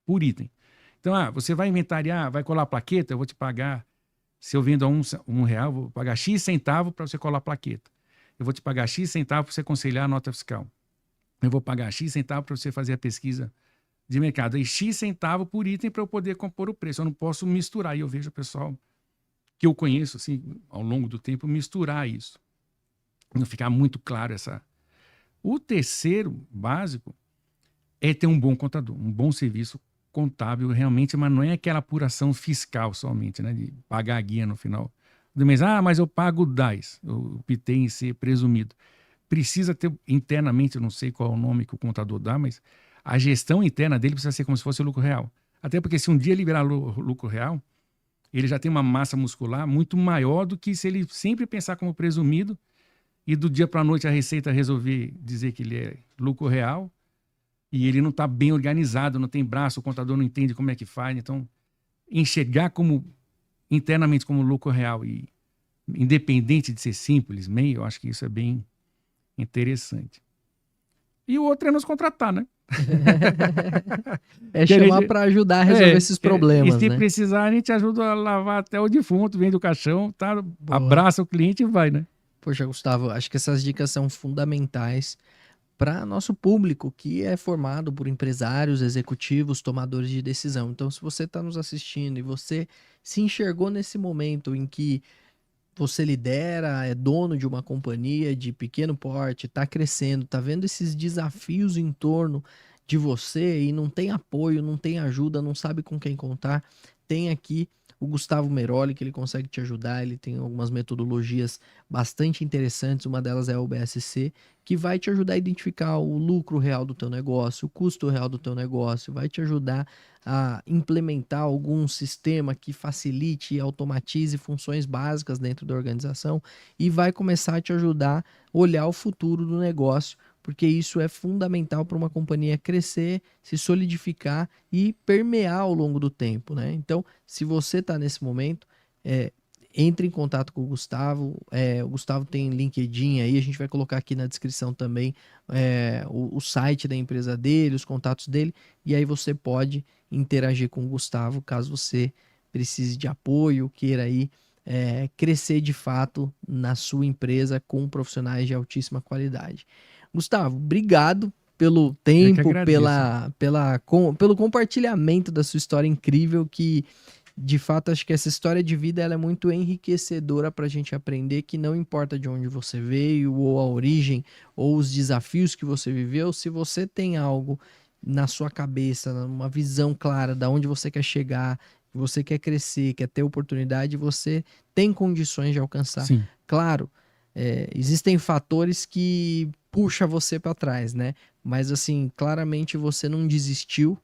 por item. Então, você vai inventariar, vai colar a plaqueta, eu vou te pagar, se eu vendo a um real, vou pagar X centavo para você colar a plaqueta. Eu vou te pagar X centavo para você conciliar a nota fiscal. Eu vou pagar X centavo para você fazer a pesquisa de mercado. E X centavo por item para eu poder compor o preço. Eu não posso misturar. E eu vejo o pessoal que eu conheço, assim, ao longo do tempo, misturar isso. Não ficar muito claro essa... O terceiro básico é ter um bom contador, um bom serviço contábil realmente, mas não é aquela apuração fiscal somente, né? De pagar a guia no final do mês. Mas eu pago o DAS, eu optei em ser presumido. Precisa ter internamente, eu não sei qual é o nome que o contador dá, mas a gestão interna dele precisa ser como se fosse o lucro real. Até porque se um dia liberar lucro real, ele já tem uma massa muscular muito maior do que se ele sempre pensar como presumido e do dia para a noite a Receita resolver dizer que ele é lucro real e ele não está bem organizado, não tem braço, o contador não entende como é que faz. Então, enxergar internamente como lucro real e independente de ser simples, meio, eu acho que isso é bem interessante. E o outro é nos contratar, né? É chamar para ajudar a resolver esses problemas, e se né? precisar, a gente ajuda a lavar até o defunto, vende o caixão, tá? Abraça o cliente e vai, né? Poxa, Gustavo, acho que essas dicas são fundamentais para nosso público, que é formado por empresários, executivos, tomadores de decisão. Então, se você está nos assistindo e você se enxergou nesse momento em que você lidera, é dono de uma companhia de pequeno porte, está crescendo, está vendo esses desafios em torno de você e não tem apoio, não tem ajuda, não sabe com quem contar, tem aqui o Gustavo Meroli, que ele consegue te ajudar, ele tem algumas metodologias bastante interessantes, uma delas é a OBSC, que vai te ajudar a identificar o lucro real do teu negócio, o custo real do teu negócio, vai te ajudar a implementar algum sistema que facilite e automatize funções básicas dentro da organização e vai começar a te ajudar a olhar o futuro do negócio, porque isso é fundamental para uma companhia crescer, se solidificar e permear ao longo do tempo, né? Então, se você está nesse momento, entre em contato com o Gustavo. O Gustavo tem LinkedIn aí, a gente vai colocar aqui na descrição também o site da empresa dele, os contatos dele, e aí você pode interagir com o Gustavo caso você precise de apoio, queira aí crescer de fato na sua empresa com profissionais de altíssima qualidade. Gustavo, obrigado pelo tempo, pelo compartilhamento da sua história incrível que de fato, acho que essa história de vida ela é muito enriquecedora para a gente aprender que não importa de onde você veio, ou a origem, ou os desafios que você viveu, se você tem algo na sua cabeça, uma visão clara de onde você quer chegar, você quer crescer, quer ter oportunidade, você tem condições de alcançar. Sim. Claro, existem fatores que puxam você para trás, né? Mas assim, claramente você não desistiu,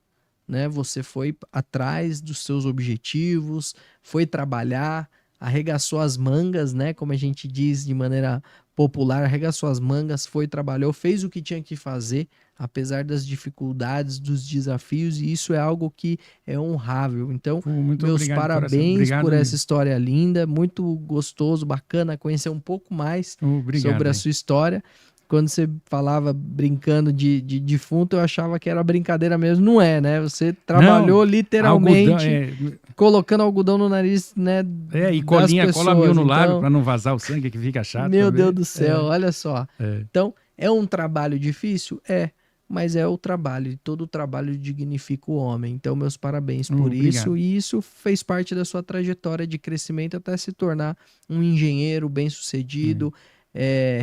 né? Você foi atrás dos seus objetivos, foi trabalhar, arregaçou as mangas, né? Como a gente diz de maneira popular, arregaçou as mangas, foi, trabalhou, fez o que tinha que fazer, apesar das dificuldades, dos desafios, e isso é algo que é honrável. Então, Muito meus obrigado, coração. parabéns Obrigado por essa mesmo. história linda, muito gostoso, bacana conhecer um pouco mais Obrigado. sobre a sua história. Quando você falava brincando de defunto, eu achava que era brincadeira mesmo. Não é, né? Você trabalhou literalmente colocando algodão no nariz, né? E colinha, cola mil no lábio Então, para não vazar o sangue, que fica chato. Meu também. Deus do céu, olha só. É. Então, é um trabalho difícil? É. Mas é o trabalho, e todo o trabalho dignifica o homem. Então, meus parabéns por isso. E isso fez parte da sua trajetória de crescimento até se tornar um engenheiro bem-sucedido,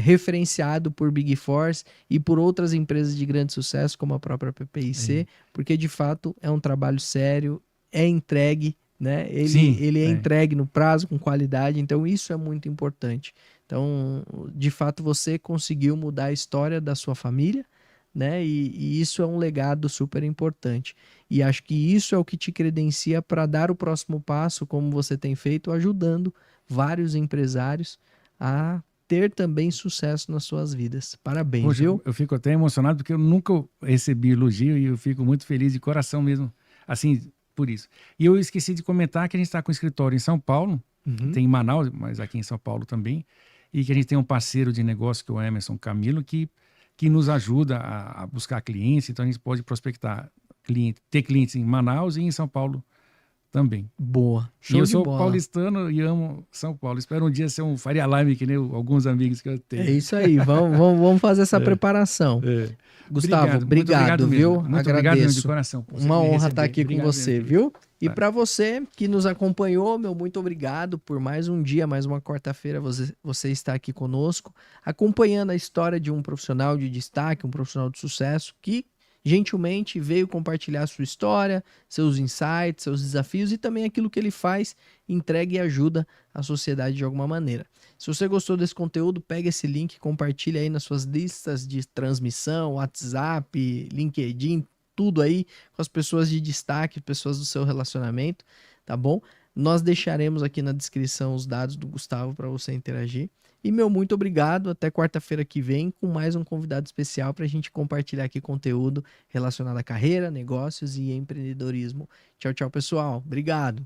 referenciado por Big Force e por outras empresas de grande sucesso, como a própria PPIC, porque de fato é um trabalho sério, é entregue, né? Ele é entregue no prazo, com qualidade, então isso é muito importante. Então, de fato, você conseguiu mudar a história da sua família, né? E isso é um legado super importante. E acho que isso é o que te credencia para dar o próximo passo, como você tem feito, ajudando vários empresários a ter também sucesso nas suas vidas. Parabéns, Poxa, viu? Eu fico até emocionado porque eu nunca recebi elogio e eu fico muito feliz de coração mesmo, assim, por isso. E eu esqueci de comentar que a gente está com escritório em São Paulo, tem em Manaus, mas aqui em São Paulo também, e que a gente tem um parceiro de negócio que é o Emerson Camilo, que nos ajuda a buscar clientes, então a gente pode prospectar, ter clientes em Manaus e em São Paulo também. Boa. Show de bola. Eu sou paulistano e amo São Paulo. Espero um dia ser um Faria Lime, que nem alguns amigos que eu tenho. É isso aí, vamos fazer essa preparação. Gustavo, obrigado, viu? Muito obrigado mesmo de coração. Uma honra estar aqui com você, viu? E para você que nos acompanhou, meu muito obrigado por mais um dia, mais uma quarta-feira você está aqui conosco, acompanhando a história de um profissional de destaque, um profissional de sucesso que gentilmente veio compartilhar sua história, seus insights, seus desafios e também aquilo que ele faz, entrega e ajuda a sociedade de alguma maneira. Se você gostou desse conteúdo, pega esse link, compartilha aí nas suas listas de transmissão, WhatsApp, LinkedIn, tudo aí com as pessoas de destaque, pessoas do seu relacionamento, tá bom? Nós deixaremos aqui na descrição os dados do Gustavo para você interagir. E meu muito obrigado, até quarta-feira que vem com mais um convidado especial para a gente compartilhar aqui conteúdo relacionado à carreira, negócios e empreendedorismo. Tchau, tchau, pessoal. Obrigado.